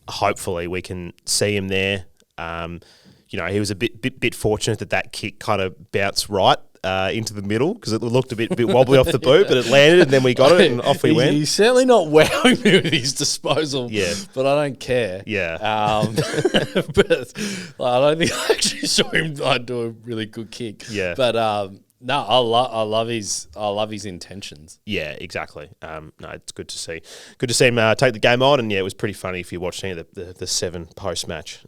A: hopefully we can see him there. You know, he was a bit fortunate that kick kind of bounced right into the middle, because it looked a bit wobbly off the boot, but it landed, and then we got it, and off we went.
B: He's certainly not wowing me with his disposal, but I don't care.
A: Yeah.
B: But I don't think I actually saw him do a really good kick.
A: Yeah.
B: But no, I love his intentions.
A: Yeah, exactly. No, it's good to see. Good to see him take the game on, and it was pretty funny if you watched any of the 7 post-match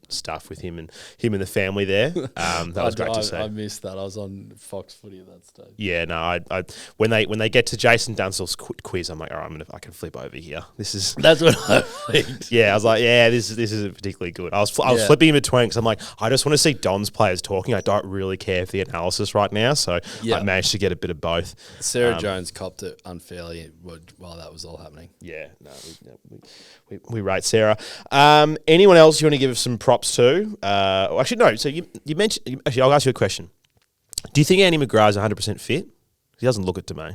A: stuff with him and the family there. That was great to see.
B: I missed that. I was on Fox Footy at that stage.
A: Yeah, no, I when they get to Jason Dunstall's quiz, I'm like, all right, I can flip over here. That's
B: what I think.
A: Yeah, I was like, this isn't particularly good. I was flipping in between, because I'm like, I just want to see Don's players talking. I don't really care for the analysis right now. So I managed to get a bit of both.
B: Sarah Jones copped it unfairly while that was all happening.
A: Yeah, no, we rate Sarah. Anyone else you want to give some props to? Actually, no. So you mentioned. Actually, I'll ask you a question. Do you think Andy McGrath is 100% fit? He doesn't look it to me.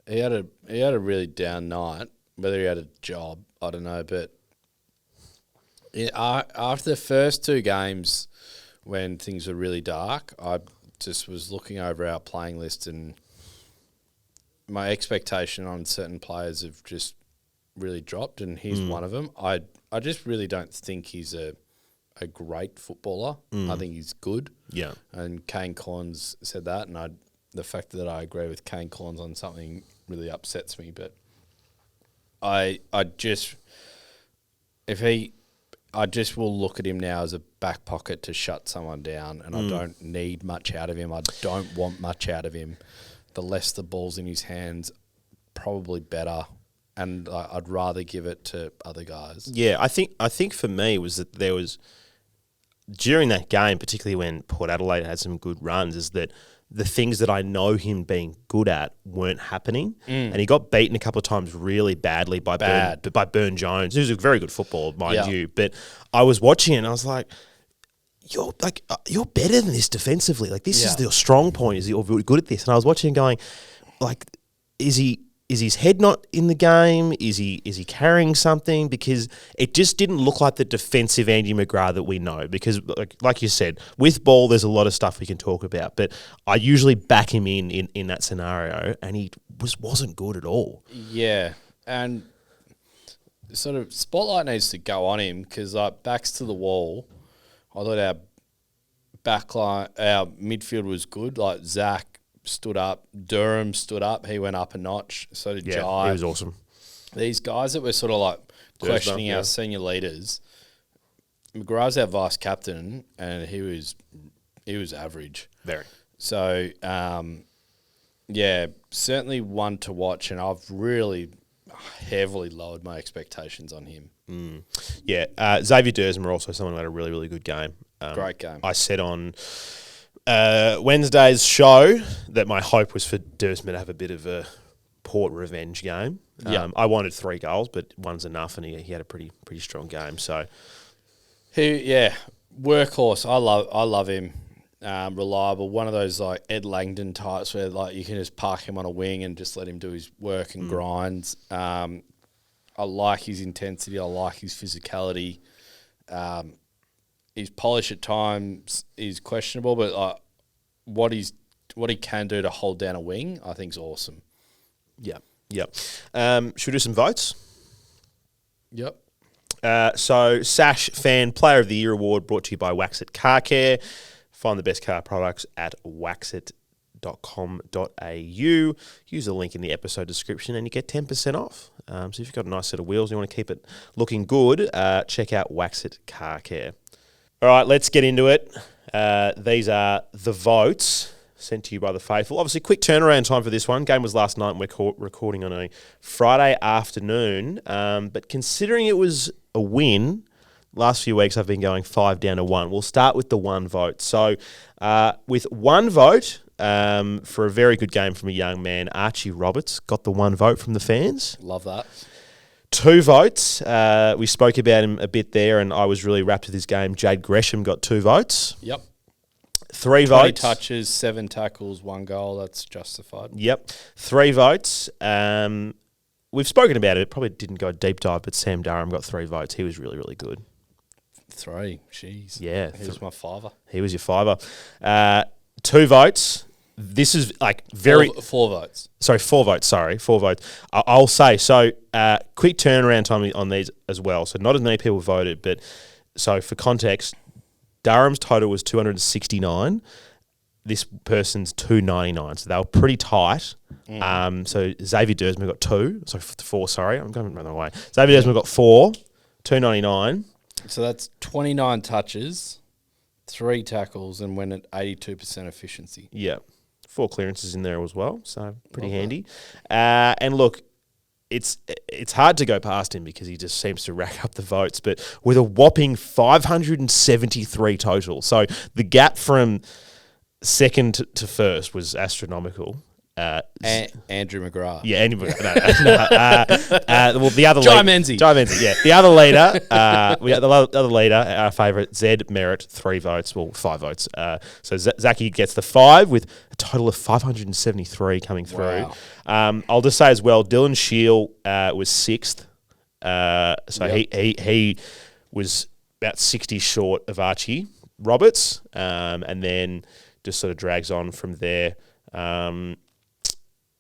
B: He had a really down night. Whether he had a job, I don't know. But after the first 2 games, when things were really dark, I just was looking over our playing list, and my expectation on certain players have just really dropped, and he's one of them. I just really don't think he's a great footballer. I think he's good.
A: Yeah.
B: And Kane Collins said that, and the fact that I agree with Kane Collins on something really upsets me. But I just will look at him now as a back pocket to shut someone down, and I don't need much out of him. I don't want much out of him. The less the ball's in his hands, probably better, and I'd rather give it to other guys.
A: Yeah, I think for me was that there was, during that game, particularly when Port Adelaide had some good runs, is that the things that I know him being good at weren't happening. And he got beaten a couple of times really badly by Burn Jones, who's a very good footballer, mind you. But I was watching it and I was like, you're better than this defensively. Like, this is your strong point, is you're good at this. And I was watching and going, like, is his head not in the game? Is he carrying something? Because it just didn't look like the defensive Andy McGrath that we know. Because, like you said, with ball, there's a lot of stuff we can talk about. But I usually back him in that scenario, and he wasn't good at all.
B: Yeah, and sort of spotlight needs to go on him, because like backs to the wall, I thought our backline, our midfield was good. Like Zach stood up, Durham stood up, he went up a notch. So did Jai.
A: He was awesome.
B: These guys that were sort of like questioning our senior leaders. McGrath's our vice captain, and he was average.
A: Very.
B: So certainly one to watch, and I've really heavily lowered my expectations on him.
A: Yeah, Xavier Dersmer also someone who had a really, really good game.
B: Great game.
A: I said on Wednesday's show that my hope was for Dersmer to have a bit of a Port revenge game.
B: Yeah.
A: I wanted 3 goals, but one's enough, and he had a pretty strong game. So,
B: workhorse. I love him. Reliable. One of those like Ed Langdon types where like you can just park him on a wing and just let him do his work and grinds. I like his intensity. I like his physicality. His polish at times is questionable, but what he can do to hold down a wing, I think is awesome.
A: Yep. Should we do some votes?
B: Yep.
A: So, Sash Fan Player of the Year Award brought to you by Waxit Car Care. Find the best car products at waxit.com.au. Use the link in the episode description and you get 10% off. So if you've got a nice set of wheels and you want to keep it looking good, check out Waxit Car Care. All right, let's get into it. These are the votes sent to you by the faithful. Obviously, quick turnaround time for this one. Game was last night and we're recording on a Friday afternoon. But considering it was a win, last few weeks I've been going 5 down to 1. We'll start with the 1 vote. So with 1 vote for a very good game from a young man, Archie Roberts got the 1 vote from the fans.
B: Love that.
A: 2 votes. We spoke about him a bit there and I was really wrapped with his game. Jade Gresham got 2 votes.
B: Yep.
A: 3
B: 20
A: votes.
B: touches, 7 tackles, 1 goal. That's justified.
A: Yep. 3 votes. We've spoken about it. Probably didn't go a deep dive, but Sam Durham got 3 votes. He was really, really good.
B: 3. Jeez.
A: Yeah.
B: He was my 5er.
A: He was your 5er. 2 votes. This is like very...
B: 4 votes.
A: Sorry, 4 votes. Sorry, 4 votes. I'll say, so quick turnaround time on these as well. So not as many people voted, but so for context, Durham's total was 269. This person's 299. So they were pretty tight. So Xavier Dersma got 2. So 4, sorry. I'm going the wrong way. Xavier Dersma got 4, 299.
B: So that's 29 touches, 3 tackles, and went at 82% efficiency.
A: Yeah. 4 clearances in there as well. So pretty handy. And look, it's hard to go past him because he just seems to rack up the votes, but with a whopping 573 total. So the gap from second to first was astronomical.
B: Andrew McGrath.
A: Yeah, Andrew McGrath. Well, the other
B: Jai Menzies.
A: Yeah. The other leader, the other leader, our favourite, Zed Merritt, 3 votes. Well, 5 votes. So Zachy gets the 5 with a total of 573 coming through.
B: Wow.
A: I'll just say as well, Dylan Shield was 6th. He was about 60 short of Archie Roberts, and then just sort of drags on from there.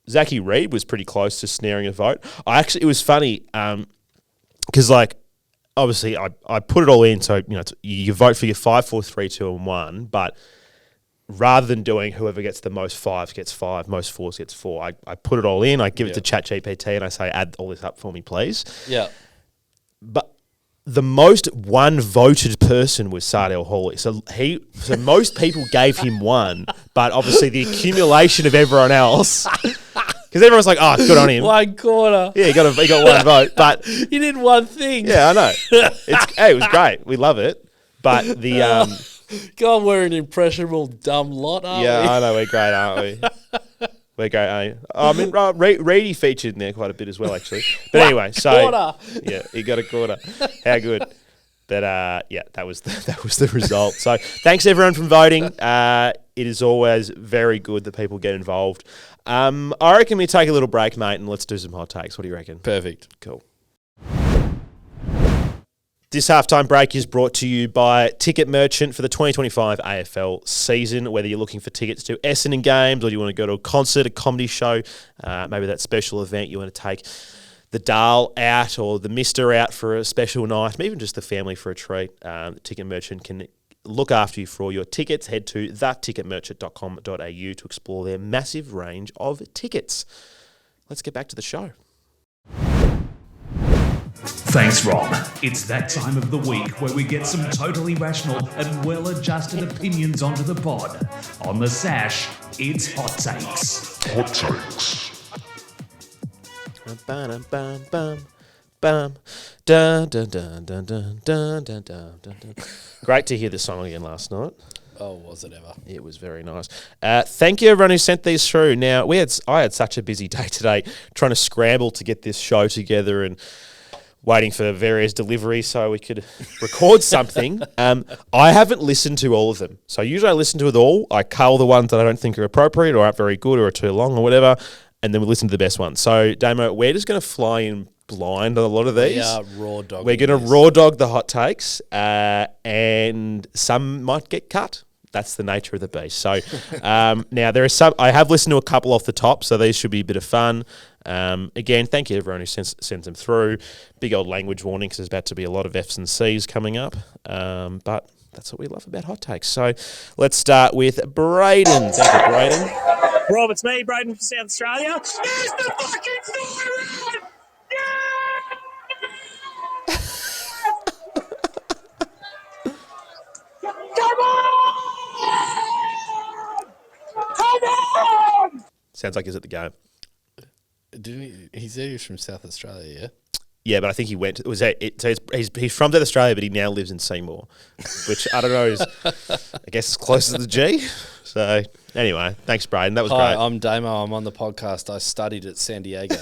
A: Zachy Reid was pretty close to snaring a vote. It was funny because, obviously I put it all in. So, you vote for your 5, 4, 3, 2, and 1. But rather than doing whoever gets the most 5s gets 5, most 4s gets 4, I put it all in. I give it to ChatGPT and I say, add all this up for me, please.
B: Yeah.
A: But the most 1 voted person was Sardell Hawley. So most people gave him 1, but obviously the accumulation of everyone else, because everyone's like, oh, good on him.
B: 1 quarter.
A: Yeah, he got 1 vote, but
B: he did 1 thing.
A: Yeah, I know. It was great. We love it, but the
B: God, we're an impressionable dumb lot, aren't we?
A: Yeah, I know we're great, aren't we? We're great, aren't we? I mean, Reedy featured in there quite a bit as well, actually. But anyway, so
B: quarter.
A: Yeah, he got a quarter. How good? But that was the result. So thanks everyone for voting. It is always very good that people get involved. I reckon we take a little break, mate, and let's do some hot takes. What do you reckon?
B: Perfect.
A: Cool. This halftime break is brought to you by Ticket Merchant for the 2025 AFL season. Whether you're looking for tickets to Essendon games or you want to go to a concert, a comedy show, maybe that special event you want to take the Dahl out or the Mister out for a special night, maybe even just the family for a treat, Ticket Merchant can look after you for all your tickets. Head to theticketmerchant.com.au to explore their massive range of tickets. Let's get back to the show.
C: Thanks, Rob. It's that time of the week where we get some totally rational and well-adjusted opinions onto the pod. On the Sash, it's Hot Takes. Hot Takes.
A: Great to hear the song again last night.
B: Oh, was it ever?
A: It was very nice. Thank you, everyone who sent these through. Now, I had such a busy day today trying to scramble to get this show together and waiting for various deliveries so we could record something. I haven't listened to all of them. So usually I listen to it all. I cull the ones that I don't think are appropriate or aren't very good or are too long or whatever, and then we listen to the best ones. So, Damo, we're just going to fly in blind on a lot of these.
B: We are raw dog.
A: We're going to raw dog the hot takes, and some might get cut. That's the nature of the beast. So now there are some. I have listened to a couple off the top, so these should be a bit of fun. Again, thank you to everyone who sends them through. Big old language warning because there's about to be a lot of F's and C's coming up. But that's what we love about hot takes. So let's start with Braden. Thank you, Braden.
D: Rob, it's me, Braden from South Australia. Here's the fucking siren! Come on! Come on!
A: Sounds like he's at the game.
B: Didn't he said he was from South Australia, yeah?
A: Yeah, but I think he went. So he's from South Australia, but he now lives in Seymour, which I don't know is, I guess, closer to the G. So anyway, thanks, Braden. That was
B: Hi,
A: great.
B: I'm Damo. I'm on the podcast. I studied at San Diego.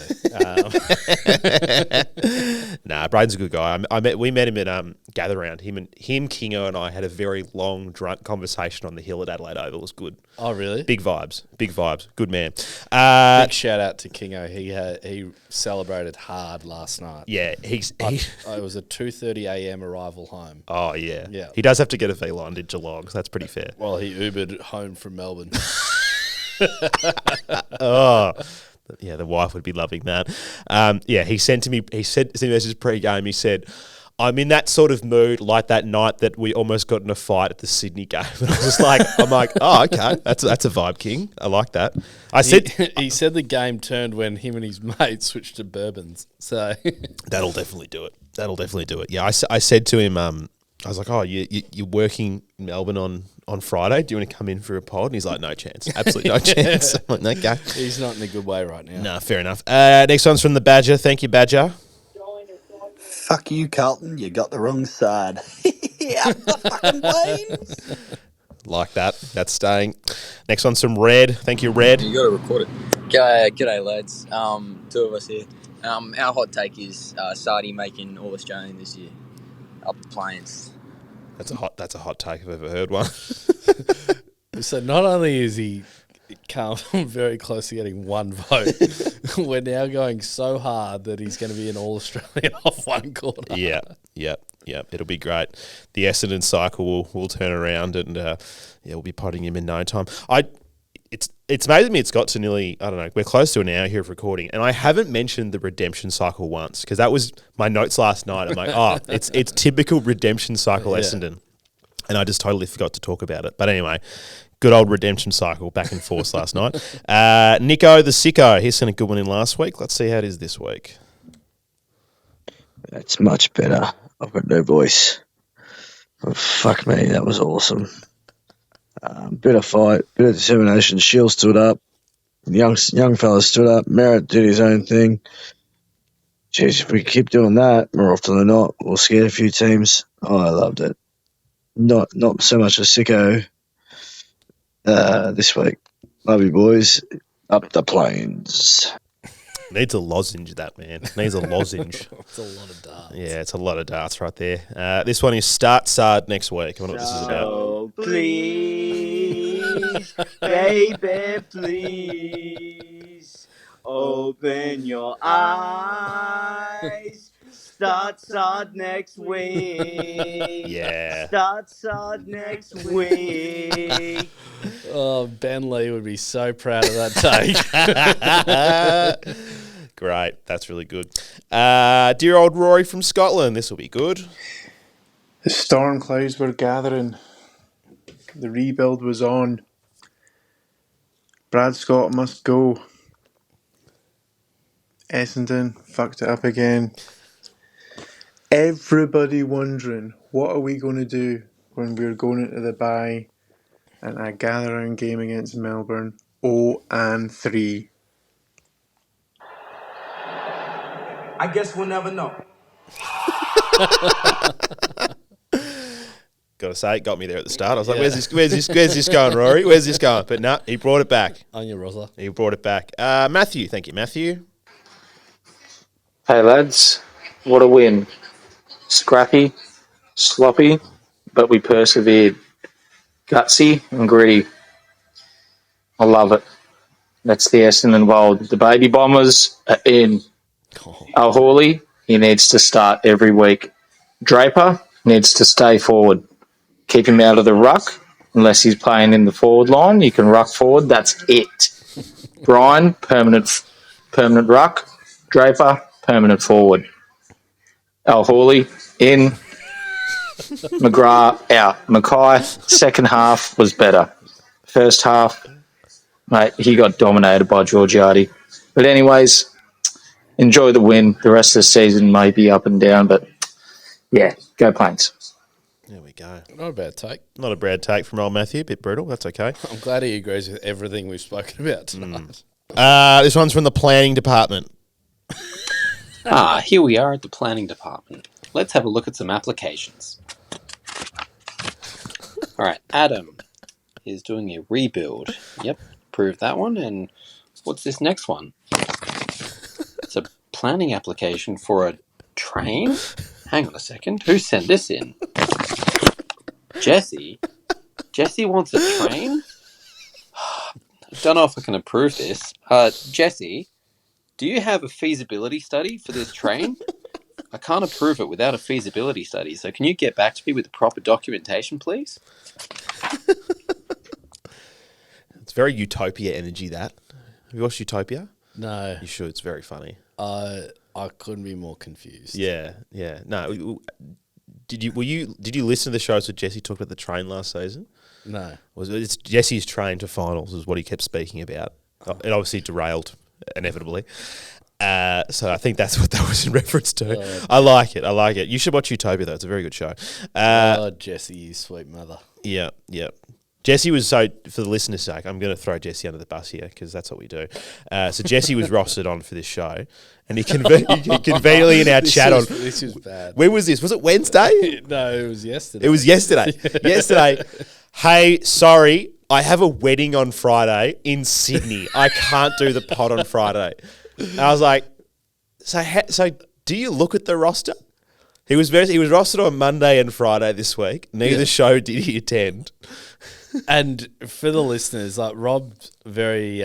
A: Nah, Braden's a good guy. We met him at Gather Round. Him, Kingo, and I had a very long, drunk conversation on the hill at Adelaide Oval. It was good.
B: Oh, really?
A: Big vibes. Good man.
B: Big shout out to Kingo. He celebrated hard last night.
A: Yeah,
B: it was a 2:30 a.m. arrival home.
A: Oh yeah.
B: Yeah.
A: He does have to get a V-line in Geelong, so that's pretty fair.
B: Well, he Ubered home from Melbourne.
A: Oh. Yeah, the wife would be loving that. Yeah, he sent me a message pre-game. He said, I'm in that sort of mood like that night that we almost got in a fight at the Sydney game. And I'm like, oh, okay, that's a vibe, King. I like that.
B: He said the game turned when him and his mate switched to bourbons. So
A: that'll definitely do it. Yeah, I said to him, I was like, oh, you're working in Melbourne on Friday. Do you want to come in for a pod? And he's like, no chance. Absolutely no chance. I'm like, okay.
B: He's not in a good way right now.
A: No, fair enough. Next one's from the Badger. Thank you, Badger.
E: Fuck you, Carlton. You got the wrong side. Yeah, the fucking Plains.
A: Like that. That's staying. Next one's from Red. Thank you, Red.
F: You got to record it. G'day, lads. Two of us here. Our hot take is Sardi making All Australian this year. Up the Plains.
A: That's a hot take if I've ever heard one.
B: So not only is he come very close to getting one vote, we're now going so hard that he's going to be in All Australian off one quarter.
A: Yeah. It'll be great. The Essendon cycle will turn around and we'll be potting him in no time. It's amazing me. It's got to nearly, I don't know, we're close to an hour here of recording, and I haven't mentioned the redemption cycle once because that was my notes last night. I'm like, oh, it's typical redemption cycle Essendon, and I just totally forgot to talk about it. But anyway, good old redemption cycle back and forth last night. Nico the Sicko, he sent a good one in last week. Let's see how it is this week.
E: That's much better. I've got no voice. Oh, fuck me, that was awesome. Bit of fight, bit of determination. Shield stood up. Young fella stood up. Merritt did his own thing. Jeez, if we keep doing that more often than not, we'll scare a few teams. Oh, I loved it. Not so much a Sicko this week. Love you, boys. Up the Plains.
A: Needs a lozenge, that man. Needs a lozenge.
B: It's a lot of darts.
A: Yeah, it's a lot of darts right there. This one is Start Sard next week. I wonder what this is about.
G: Oh, please, baby, please, open your eyes. Start Sard next week.
A: Yeah.
G: Start Sard next week.
B: Oh, Ben Lee would be so proud of that take.
A: Great. That's really good. Dear old Rory from Scotland. This will be good.
H: The storm clouds were gathering. The rebuild was on. Brad Scott must go. Essendon fucked it up again. Everybody wondering, what are we going to do when we're going into the bye and a gathering game against Melbourne 0-3.
I: I guess we'll never know.
A: Got to say, it got me there at the start. I was like, where's this going, Rory? Where's this going? But no, he brought it back.
B: On your Rosa.
A: He brought it back. Matthew, thank you, Matthew.
I: Hey lads, what a win. Scrappy, sloppy, but we persevered. Gutsy and gritty. I love it. That's the Essendon world. The baby bombers are in. Al Hawley, he needs to start every week. Draper needs to stay forward. Keep him out of the ruck, unless he's playing in the forward line. You can ruck forward. That's it. Brian, permanent ruck. Draper, permanent forward. Al Hawley, in. McGrath, out. Mckay, second half was better. First half, mate, he got dominated by Georgiades. But anyways, enjoy the win. The rest of the season may be up and down, but yeah, go Plains.
A: There we go.
B: Not a bad take.
A: Not a bad take from old Matthew. A bit brutal. That's okay.
B: I'm glad he agrees with everything we've spoken about tonight.
A: This one's from the planning department.
J: Here we are at the planning department. Let's have a look at some applications. All right, Adam is doing a rebuild. Yep, proved that one. And what's this next one? It's a planning application for a train? Hang on a second. Who sent this in? Jesse? Jesse wants a train? Don't know if I can approve this. Jesse, do you have a feasibility study for this train? I can't approve it without a feasibility study, so can you get back to me with the proper documentation, please?
A: It's very Utopia energy, that. Have you watched Utopia?
B: No.
A: You should. It's very funny.
B: I couldn't be more confused.
A: Yeah. No. Did you listen to the shows where Jesse talked about the train last season?
B: No.
A: It's Jesse's train to finals is what he kept speaking about. It obviously derailed inevitably. So I think that's what that was in reference to. I like it. You should watch Utopia, though. It's a very good show.
B: Jesse, you sweet mother.
A: Yeah. Jesse was, so for the listener's sake, I'm going to throw Jesse under the bus here because that's what we do. So Jesse was rostered on for this show, and he conveniently in our chat on.
B: This was bad.
A: When was this? Was it Wednesday?
B: No, it was yesterday.
A: It was yesterday. Hey, sorry, I have a wedding on Friday in Sydney. I can't do the pod on Friday. And I was like, so do you look at the roster? He was rostered on Monday and Friday this week. Neither show did he attend.
B: And for the listeners, like Rob's very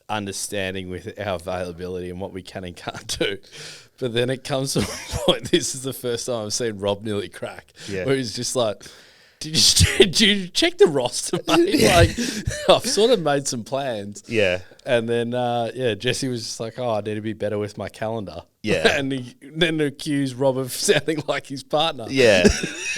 B: understanding with our availability and what we can and can't do. But then it comes to a point, this is the first time I've seen Rob nearly crack, where he's just like, did you check the roster, mate?
A: Yeah.
B: Like, I've sort of made some plans.
A: Yeah.
B: And then, Jesse was just like, I need to be better with my calendar.
A: Yeah.
B: And he then accused Rob of sounding like his partner.
A: Yeah,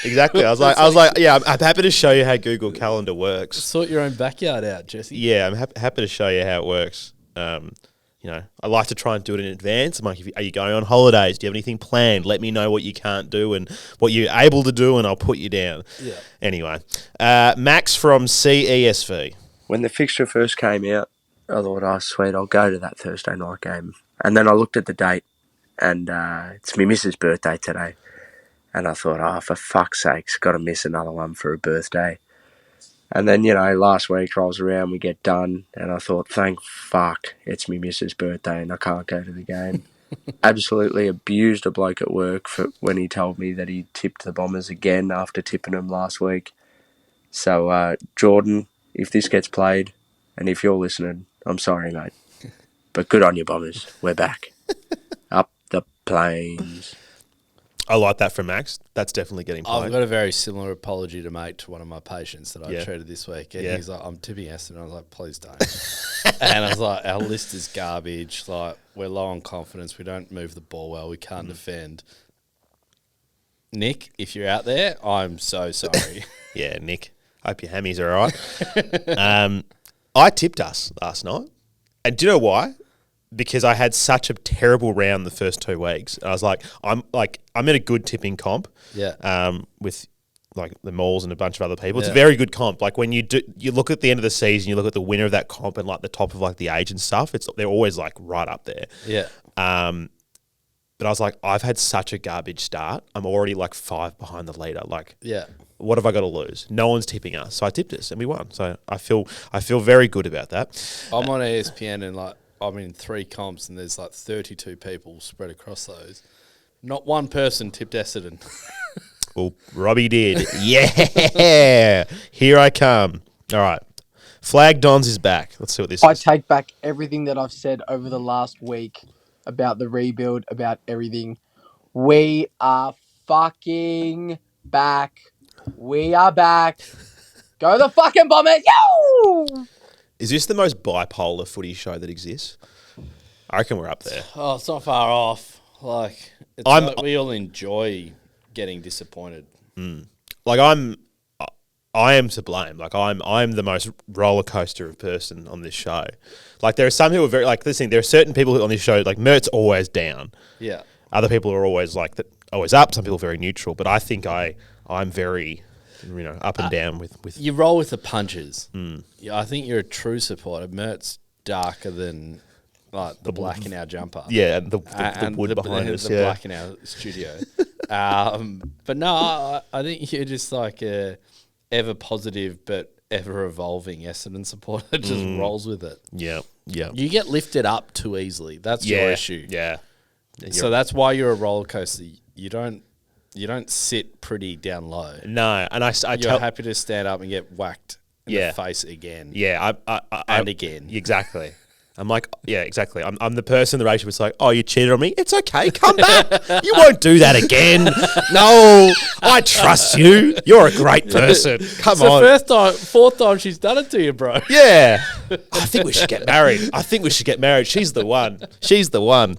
A: exactly. I was like, yeah, I'm happy to show you how Google Calendar works.
B: Sort your own backyard out, Jesse.
A: Yeah, I'm happy to show you how it works. I like to try and do it in advance. I'm like, are you going on holidays? Do you have anything planned? Let me know what you can't do and what you're able to do, and I'll put you down.
B: Yeah.
A: Anyway, Max from CESV.
K: When the fixture first came out, I thought, oh, sweet, I'll go to that Thursday night game. And then I looked at the date, and it's my missus' birthday today. And I thought, oh, for fuck's sakes, got to miss another one for a birthday. And then, last week rolls around, we get done, and I thought, thank fuck, it's my missus' birthday and I can't go to the game. Absolutely abused a bloke at work for when he told me that he tipped the Bombers again after tipping them last week. So, Jordan, if this gets played, and if you're listening, I'm sorry, mate. But good on you, Bombers. We're back. Up the plains.
A: I like that from Max. That's definitely getting played.
B: I've got a very similar apology to make to one of my patients that I treated this week. And he's like, I'm tipping Essendon. I was like, please don't. And I was like, our list is garbage. Like, we're low on confidence. We don't move the ball well. We can't defend. Nick, if you're out there, I'm so sorry.
A: Yeah, Nick. Hope your hammies are all right. I tipped us last night. And do you know why? Because I had such a terrible round the first 2 weeks. I was like, I'm in a good tipping comp.
B: Yeah.
A: With like the Malls and a bunch of other people. It's a very good comp. Like when you look at the end of the season, you look at the winner of that comp and like the top of like the age and stuff. They're always like right up there.
B: Yeah.
A: But I was like, I've had such a garbage start. I'm already like 5 behind the leader. Like,
B: Yeah.
A: what have I got to lose? No one's tipping us. So I tipped us and we won. So I feel very good about that.
B: I'm on ESPN and like I'm in 3 comps and there's like 32 people spread across those. Not one person tipped Essendon.
A: Well, Robbie did. Yeah. Here I come. All right. Flag Dons is back. Let's see what this
L: I
A: is.
L: take back everything that I've said over the last week about the rebuild, about everything. We are fucking back. We are back. Go the fucking Bombers. Yo!
A: Is this the most bipolar footy show that exists? I reckon we're up there.
B: Oh, it's not far off. Like, it's like we all enjoy getting disappointed.
A: Like I am to blame. Like I'm the most roller coaster of person on this show. Like there are some people very like this thing. There are certain people on this show like Mert's always down.
B: Yeah.
A: Other people are always like always up. Some people very neutral. But I think I'm very up and down with.
B: You roll with the punches. Yeah, I think you're a true supporter. Mert's darker than like the black in our jumper.
A: Yeah, and the wood behind us.
B: The black in our studio. But no, I think you're just like a ever positive but ever evolving Essendon supporter that just rolls with it.
A: Yeah, yeah.
B: You get lifted up too easily. That's your issue.
A: Yeah.
B: So that's why you're a roller coaster. You don't sit pretty down low.
A: No, and
B: you're happy to stand up and get whacked in the face again.
A: Yeah,
B: and again.
A: Exactly. I'm like, yeah, exactly. I'm the person in the ratio was like, oh, you cheated on me? It's okay. Come back. You won't do that again. No, I trust you. You're a great person. Come on.
B: It's the fourth time she's done it to you, bro.
A: Yeah. I think we should get married. She's the one.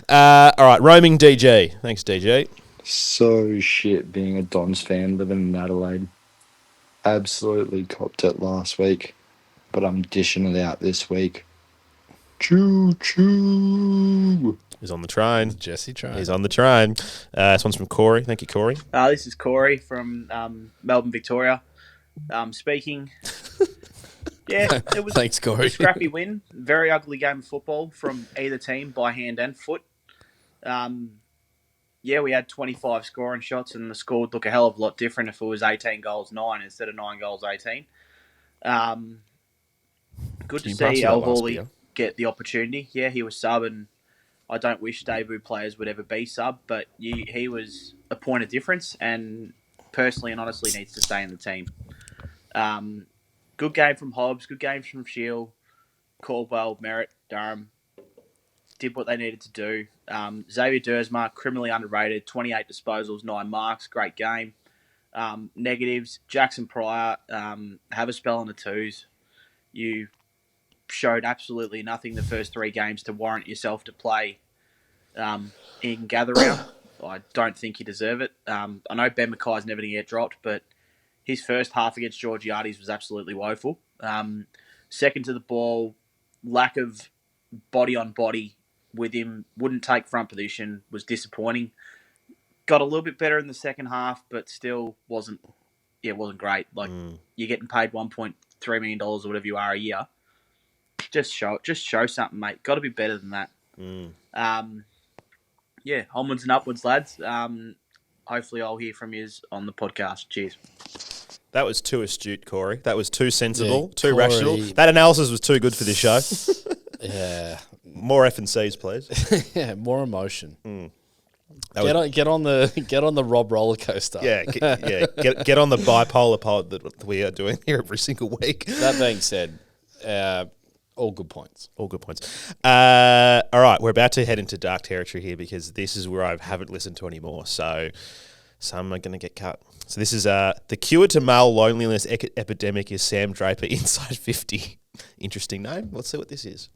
A: All right, roaming DG. Thanks, DG.
M: So shit being a Dons fan living in Adelaide. Absolutely copped it last week, but I'm dishing it out this week. Choo choo.
A: He's on the train.
B: Jesse train.
A: He's on the train. This one's from Corey. Thank you, Corey.
N: This is Corey from Melbourne, Victoria. Speaking. Yeah, it was
B: Thanks, Corey.
N: A scrappy win. Very ugly game of football from either team by hand and foot. Yeah, we had 25 scoring shots and the score would look a hell of a lot different if it was 18 goals 9 instead of 9 goals 18. Good to see El Hawley get the opportunity. Yeah, he was sub, and I don't wish debut players would ever be sub, but he was a point of difference and personally and honestly needs to stay in the team. Good game from Hobbs, good games from Shield, Caldwell, Merritt, Durham. Did what they needed to do. Xavier Dersma, criminally underrated, 28 disposals, 9 marks, great game. Negatives, Jackson Pryor, have a spell on the twos. You showed absolutely nothing the first 3 games to warrant yourself to play in gather round. I don't think you deserve it. I know Ben Mckay's never going to get dropped, but his first half against Georgiades was absolutely woeful. Second to the ball, lack of body on body with him, wouldn't take front position, was disappointing. Got a little bit better in the second half, but still wasn't great. Like you're getting paid $1.3 million or whatever you are a year. Just show something, mate. Got to be better than that. Yeah, onwards and upwards, lads. Hopefully I'll hear from you on the podcast. Cheers.
A: That was too astute, Corey. That was too sensible, too
B: Corey.
A: rational. That analysis was too good for this show.
B: Yeah.
A: More F&Cs, please.
B: Yeah, more emotion.
A: Get
B: on the Rob roller coaster.
A: Yeah, get on the bipolar pod that we are doing here every single week.
B: That being said, all good points.
A: All right, we're about to head into dark territory here because this is where I haven't listened to anymore. So some are going to get cut. So this is the cure to male loneliness epidemic is Sam Draper inside 50. Interesting name. Let's see what this is.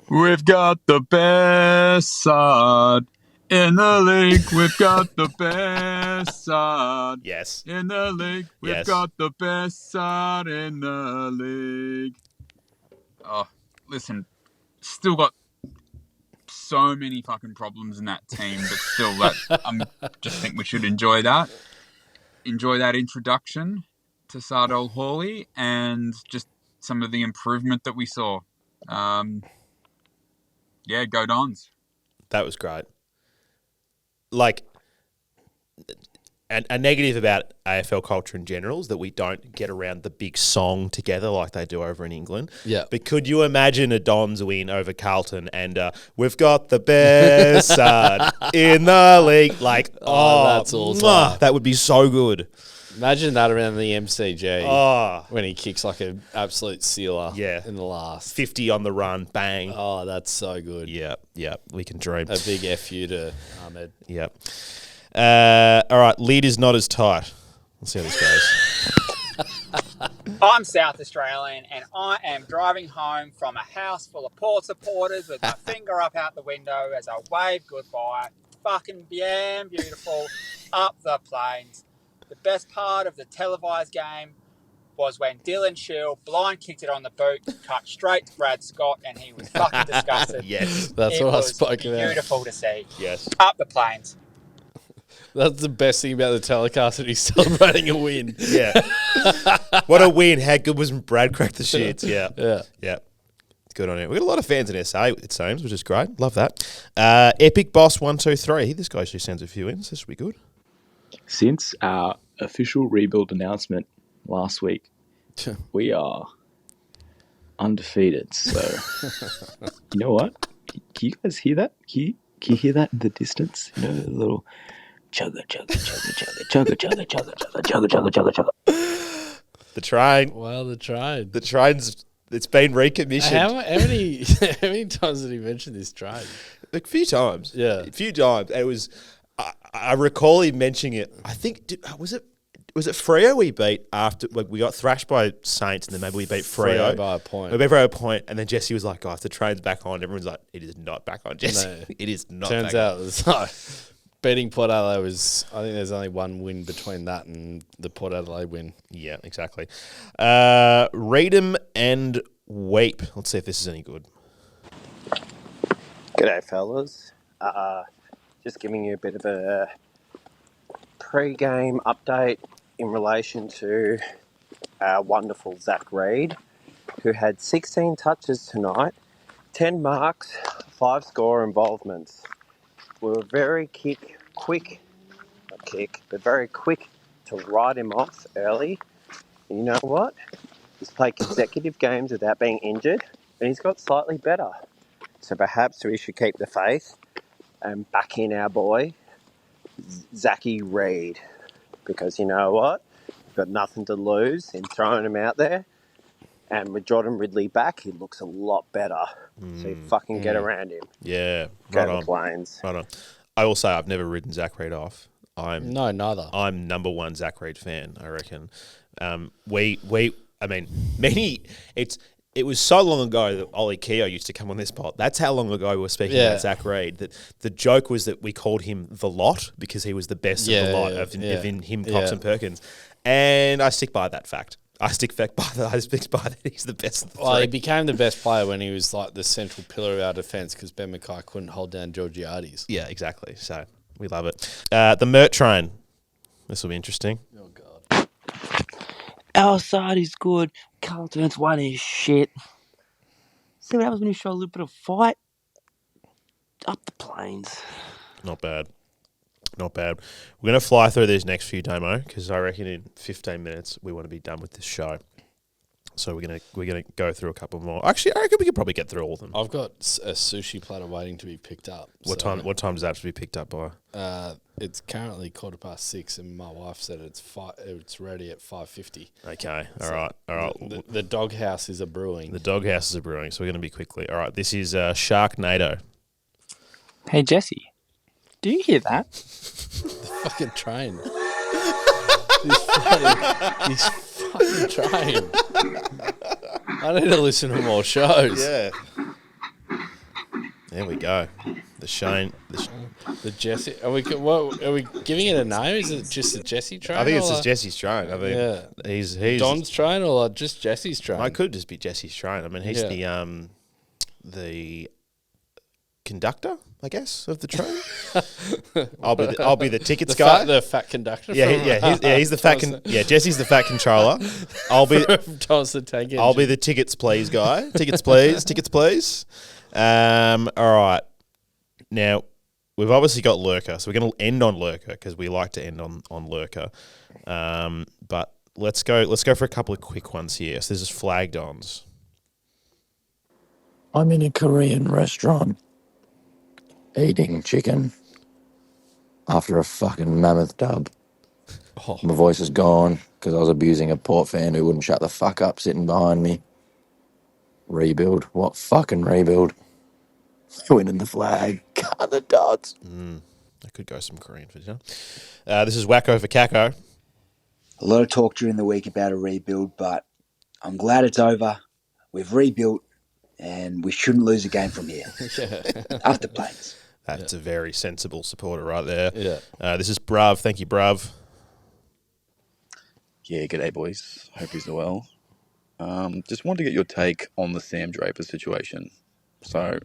O: We've got the best side in the league. We've got the best side.
A: Yes.
O: In the league. We've got the best side in the league. Oh, listen, still got so many fucking problems in that team, but still, I just think we should enjoy that. Enjoy that introduction to Sardol Hawley and just some of the improvement that we saw. Yeah, go Dons.
A: That was great. like a negative about AFL culture in general is that we don't get around the big song together like they do over in England.
B: Yeah.
A: But could you imagine a Dons win over Carlton and we've got the best side in the league? Like,
B: that's awesome.
A: That would be so good.
B: Imagine that around the MCG when he kicks like an absolute sealer in the last.
A: 50 on the run, bang.
B: Oh, that's so good.
A: Yeah, we can dream.
B: A big F you to Ahmed.
A: Yep. All right, lead is not as tight. Let's see how this goes.
P: I'm South Australian and I am driving home from a house full of Port supporters with my finger up out the window as I wave goodbye. Fucking damn beautiful up the plains. The best part of the televised game was when Dylan Shield blind kicked it on the boot, cut straight to Brad Scott, and he was fucking disgusted.
A: Yes.
B: That's what I spoke about.
P: Beautiful to see.
A: Yes.
P: Up the plains.
B: That's the best thing about the telecast, that he's celebrating a win.
A: Yeah. What a win. How good was Brad cracked the shits? Yeah. Good on him. We've got a lot of fans in SA, it seems, which is great. Love that. Epic Boss 123. This guy actually sends a few in, so this should be good.
Q: Since our official rebuild announcement last week, we are undefeated. So, you know what? Can you guys hear that? Can you hear that in the distance? You know, the little chugga, chugga, chugga, chugga, chugga, chugga, chugga, chugga, chugga, chugga, chugga.
A: The train.
B: Wow, the train.
A: The train's, it's been recommissioned.
B: How many times did he mention this train?
A: A few times.
B: Yeah.
A: A few times. It was, I recall him mentioning it. I think, was it Freo we beat after, like, we got thrashed by Saints and then maybe we beat Freo.
B: By a point.
A: We beat Freo by a point, and then Jesse was like, guys, the train's back on. Everyone's like, it is not back on, Jesse.
B: No.
A: It is not
B: Turns
A: back
B: out
A: on.
B: it's like beating Port Adelaide was, I think there's only one win between that and the Port Adelaide win.
A: Yeah, exactly. Read 'em and weep. Let's see if this is any good.
R: G'day, fellas. Just giving you a bit of a pre-game update in relation to our wonderful Zach Reid, who had 16 touches tonight, 10 marks, 5 score involvements. We were very quick to write him off early. And you know what? He's played consecutive games without being injured, and he's got slightly better. So perhaps we should keep the faith and back in our boy, Zachy Reid. Because you know what? We've got nothing to lose in throwing him out there. And with Jordan Ridley back, he looks a lot better. So you fucking get around him.
A: Yeah,
R: Go
A: right
R: to
A: on.
R: the Plains.
A: Right on. I will say I've never ridden Zach Reid off.
B: No, neither.
A: I'm number one Zach Reid fan, I reckon. It was so long ago that Ollie Keogh used to come on this pod. That's how long ago we were speaking about Zach Reid. That the joke was that we called him the lot because he was the best of the lot of him, Cox and Perkins. And I stick by that fact. I stick by that he's the best of the three.
B: Well, he became the best player when he was like the central pillar of our defence because Ben Mckay couldn't hold down Georgiades.
A: Yeah, exactly. So we love it. The Mert train. This will be interesting.
B: Oh, God.
K: Our side is good. Carlton's one is shit. See what happens when you show a little bit of fight? Up the plains.
A: Not bad. Not bad. We're going to fly through these next few, Damo, because I reckon in 15 minutes we want to be done with this show. So we're gonna go through a couple more. Actually, I reckon we could probably get through all of them.
B: I've got a sushi platter waiting to be picked up.
A: What time does that have to be picked up by?
B: It's currently 6:15, and my wife said it's ready at 5:50.
A: Okay, all right.
B: The doghouse is a brewing.
A: The doghouse is a brewing, so we're going to be quickly. All right, this is Sharknado.
S: Hey Jesse, do you hear that?
B: The fucking train. This fucking train. I need to listen to more shows.
A: Yeah. There we go. The
B: Jesse. Are we giving it a name? Is it just the Jesse train?
A: I think it's just Jesse's train. I mean, he's
B: Don's train or just Jesse's train.
A: I could just be Jesse's train. I mean, he's the conductor, I guess, of the train. I'll be the tickets guy.
B: The fat conductor.
A: He's the fat. Jesse's the fat controller. I'll be
B: Thomas the tank engine.
A: I'll be the tickets please guy. Tickets please. Tickets please. All right. Now, we've obviously got Lurker, so we're going to end on Lurker because we like to end on Lurker. But let's go for a couple of quick ones here. So this is Flagged Ons.
T: I'm in a Korean restaurant eating chicken after a fucking mammoth dub.
A: Oh.
T: My voice is gone because I was abusing a Port fan who wouldn't shut the fuck up sitting behind me. Rebuild. What fucking rebuild? Winning the flag. Cut the dots.
A: I could go some Korean for dinner. This is Wacko for Kako.
U: A lot of talk during the week about a rebuild, but I'm glad it's over. We've rebuilt, and we shouldn't lose a game from here. After Plains.
A: That's a very sensible supporter right there.
B: Yeah.
A: This is Bruv. Thank you, Bruv.
V: Yeah, g'day, boys. Hope he's well. Just wanted to get your take on the Sam Draper situation. So,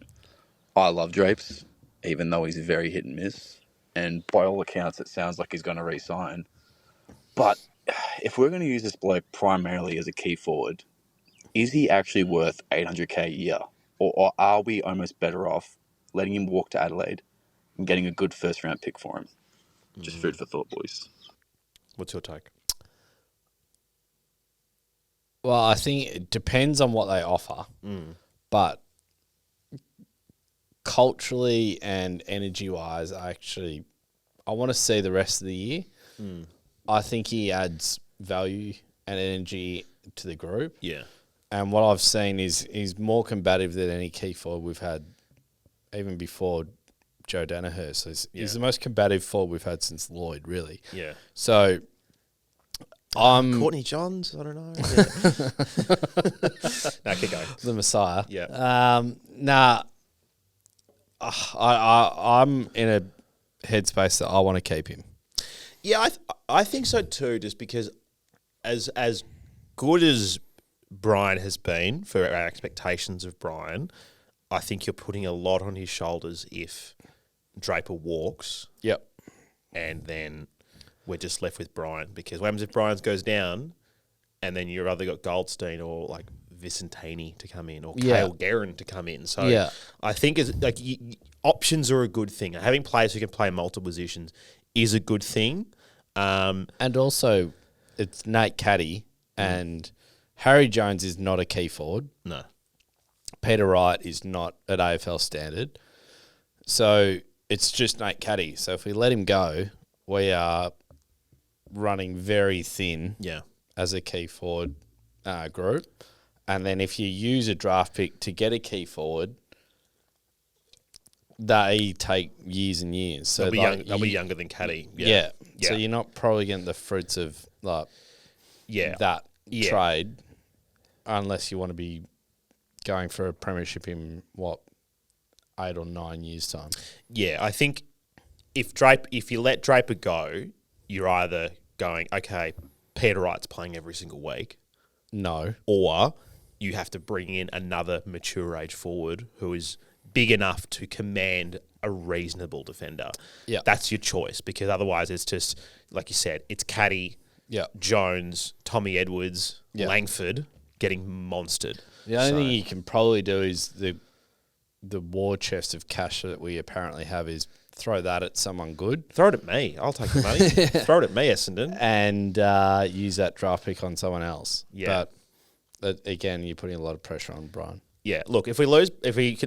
V: I love Drapes, even though he's very hit and miss. And by all accounts, it sounds like he's going to re-sign. But if we're going to use this bloke primarily as a key forward, is he actually worth $800K a year? Or are we almost better off letting him walk to Adelaide and getting a good first-round pick for him? Just food for thought, boys.
A: What's your take?
B: Well, I think it depends on what they offer, but culturally and energy-wise, I want to see the rest of the year. I think he adds value and energy to the group.
A: Yeah.
B: And what I've seen is he's more combative than any key forward we've had, even before Joe Danaher. So he's the most combative forward we've had since Lloyd, really.
A: Yeah.
B: So
A: Courtney Johns, I don't know. No, keep going.
B: The Messiah.
A: Yeah.
B: I'm in a headspace that I want to keep him.
A: Yeah, I think so too. Just because, as good as Brian has been for our expectations of Brian, I think you're putting a lot on his shoulders if Draper walks.
B: Yep.
A: And then we're just left with Brian, because what happens if Brian goes down, and then you've either got Goldstein or like Vicentini to come in, or Cale Guerin to come in. So I think options are a good thing. Having players who can play multiple positions is a good thing.
B: And also, it's Nate Caddy, and Harry Jones is not a key forward.
A: No.
B: Peter Wright is not at AFL standard. So it's just Nate Caddy. So if we let him go, we are running very thin as a key forward group. And then if you use a draft pick to get a key forward, they take years and years. So
A: they'll be younger than Caddy.
B: Yeah. So you're not probably getting the fruits of that trade unless you want to be going for a premiership in 8 or 9 years' time.
A: Yeah, I think if you let Draper go, you're either going, okay, Peter Wright's playing every single week.
B: No.
A: Or you have to bring in another mature age forward who is big enough to command a reasonable defender.
B: Yeah.
A: That's your choice, because otherwise it's just, like you said, it's Caddy, Jones, Tommy Edwards, Langford getting monstered.
B: The only thing you can probably do is the war chest of cash that we apparently have is throw that at someone good.
A: Throw it at me. I'll take the money. Throw it at me, Essendon.
B: And use that draft pick on someone else.
A: Yeah.
B: But again, you're putting a lot of pressure on Brian.
A: Yeah. Look, if we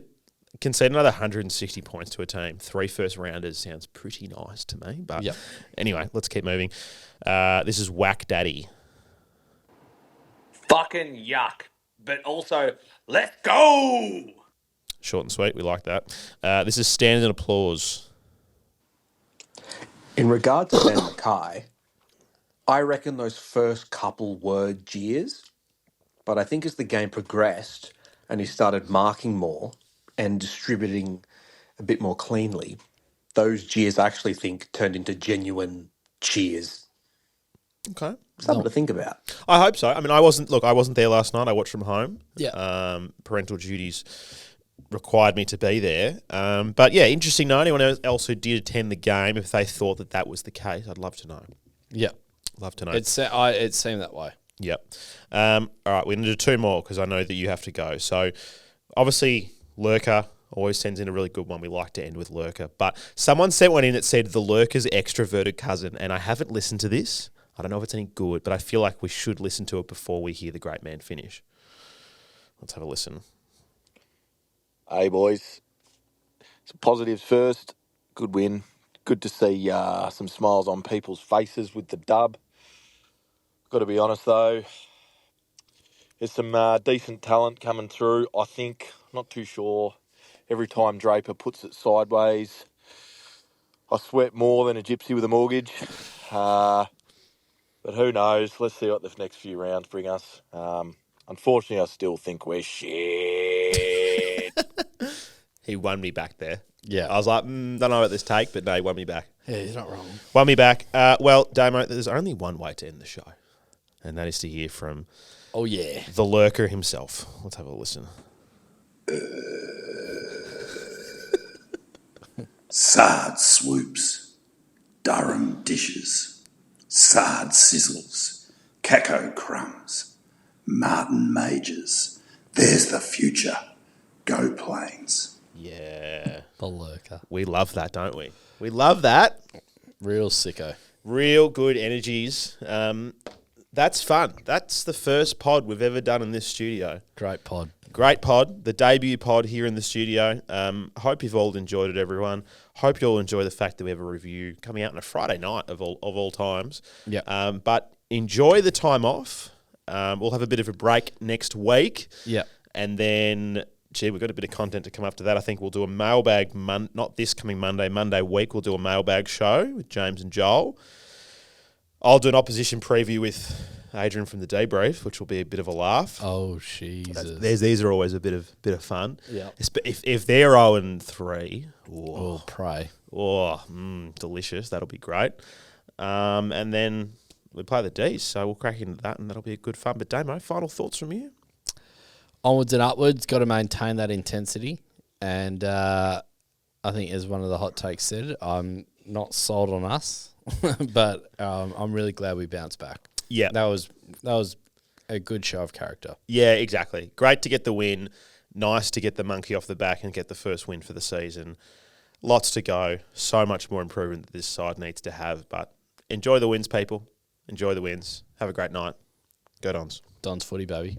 A: concede another 160 points to a team, 3 first-rounders sounds pretty nice to me. But anyway, let's keep moving. This is Whack Daddy.
W: Fucking yuck. But also, let's go!
A: Short and sweet. We like that. This is Standard Applause.
X: In regard to Ben Mckay, I reckon those first couple were jeers, but I think as the game progressed and he started marking more and distributing a bit more cleanly, those jeers I actually think turned into genuine cheers.
A: Okay.
X: Something to think about.
A: I hope so. I mean, I wasn't there last night. I watched from home.
B: Yeah.
A: Parental duties required me to be there. But yeah, interesting to know anyone else who did attend the game, if they thought that was the case. I'd love to know.
B: Yeah.
A: Love to know.
B: It seemed that way.
A: Yep. All right, we're going to do 2 more because I know that you have to go. So obviously, Lurker, Always sends in a really good one. We like to end with Lurker. But someone sent one in that said the Lurker's extroverted cousin, and I haven't listened to this. I don't know if it's any good, but I feel like we should listen to it before we hear the great man finish. Let's have a listen.
C: Hey, boys. Some positives first. Good win. Good to see some smiles on people's faces with the dub. Got to be honest, though. There's some decent talent coming through, I think. Not too sure. Every time Draper puts it sideways, I sweat more than a gypsy with a mortgage. But who knows? Let's see what the next few rounds bring us. Unfortunately, I still think we're shit.
A: He won me back there.
B: Yeah.
A: I was like, don't know about this take, but no, he won me back.
B: Yeah, he's not wrong.
A: Won me back. Well, Damo, there's only one way to end the show, and that is to hear from the Lurker himself. Let's have a listen.
D: Sard swoops, Durham dishes, Sard sizzles, Caco crumbs, Martin majors. There's the future. Go Plains.
A: Yeah.
B: The Lurker.
A: We love that, don't we? We love that.
B: Real sicko.
A: Real good energies. That's fun. That's the first pod we've ever done in this studio.
B: Great pod.
A: Great pod. The debut pod here in the studio. Hope you've all enjoyed it, everyone. Hope you all enjoy the fact that we have a review coming out on a Friday night of all times.
B: Yeah.
A: But enjoy the time off. We'll have a bit of a break next week.
B: Yeah.
A: And then, we've got a bit of content to come after that. I think we'll do a mailbag, not this coming Monday week, we'll do a mailbag show with James and Joel. I'll do an opposition preview with Adrian from the Debrief, which will be a bit of a laugh.
B: Oh, Jesus.
A: These are always a bit of fun.
B: Yeah.
A: If they're 0-3,
B: we'll pray.
A: Delicious. That'll be great. And then we play the Ds, so we'll crack into that, and that'll be a good fun. But Damo, final thoughts from you?
B: Onwards and upwards, got to maintain that intensity. And I think, as one of the hot takes said, I'm not sold on us, but I'm really glad we bounced back.
A: Yeah.
B: That was a good show of character.
A: Yeah, exactly. Great to get the win. Nice to get the monkey off the back and get the first win for the season. Lots to go. So much more improvement that this side needs to have. But enjoy the wins, people. Enjoy the wins. Have a great night. Go Dons.
B: Dons footy, baby.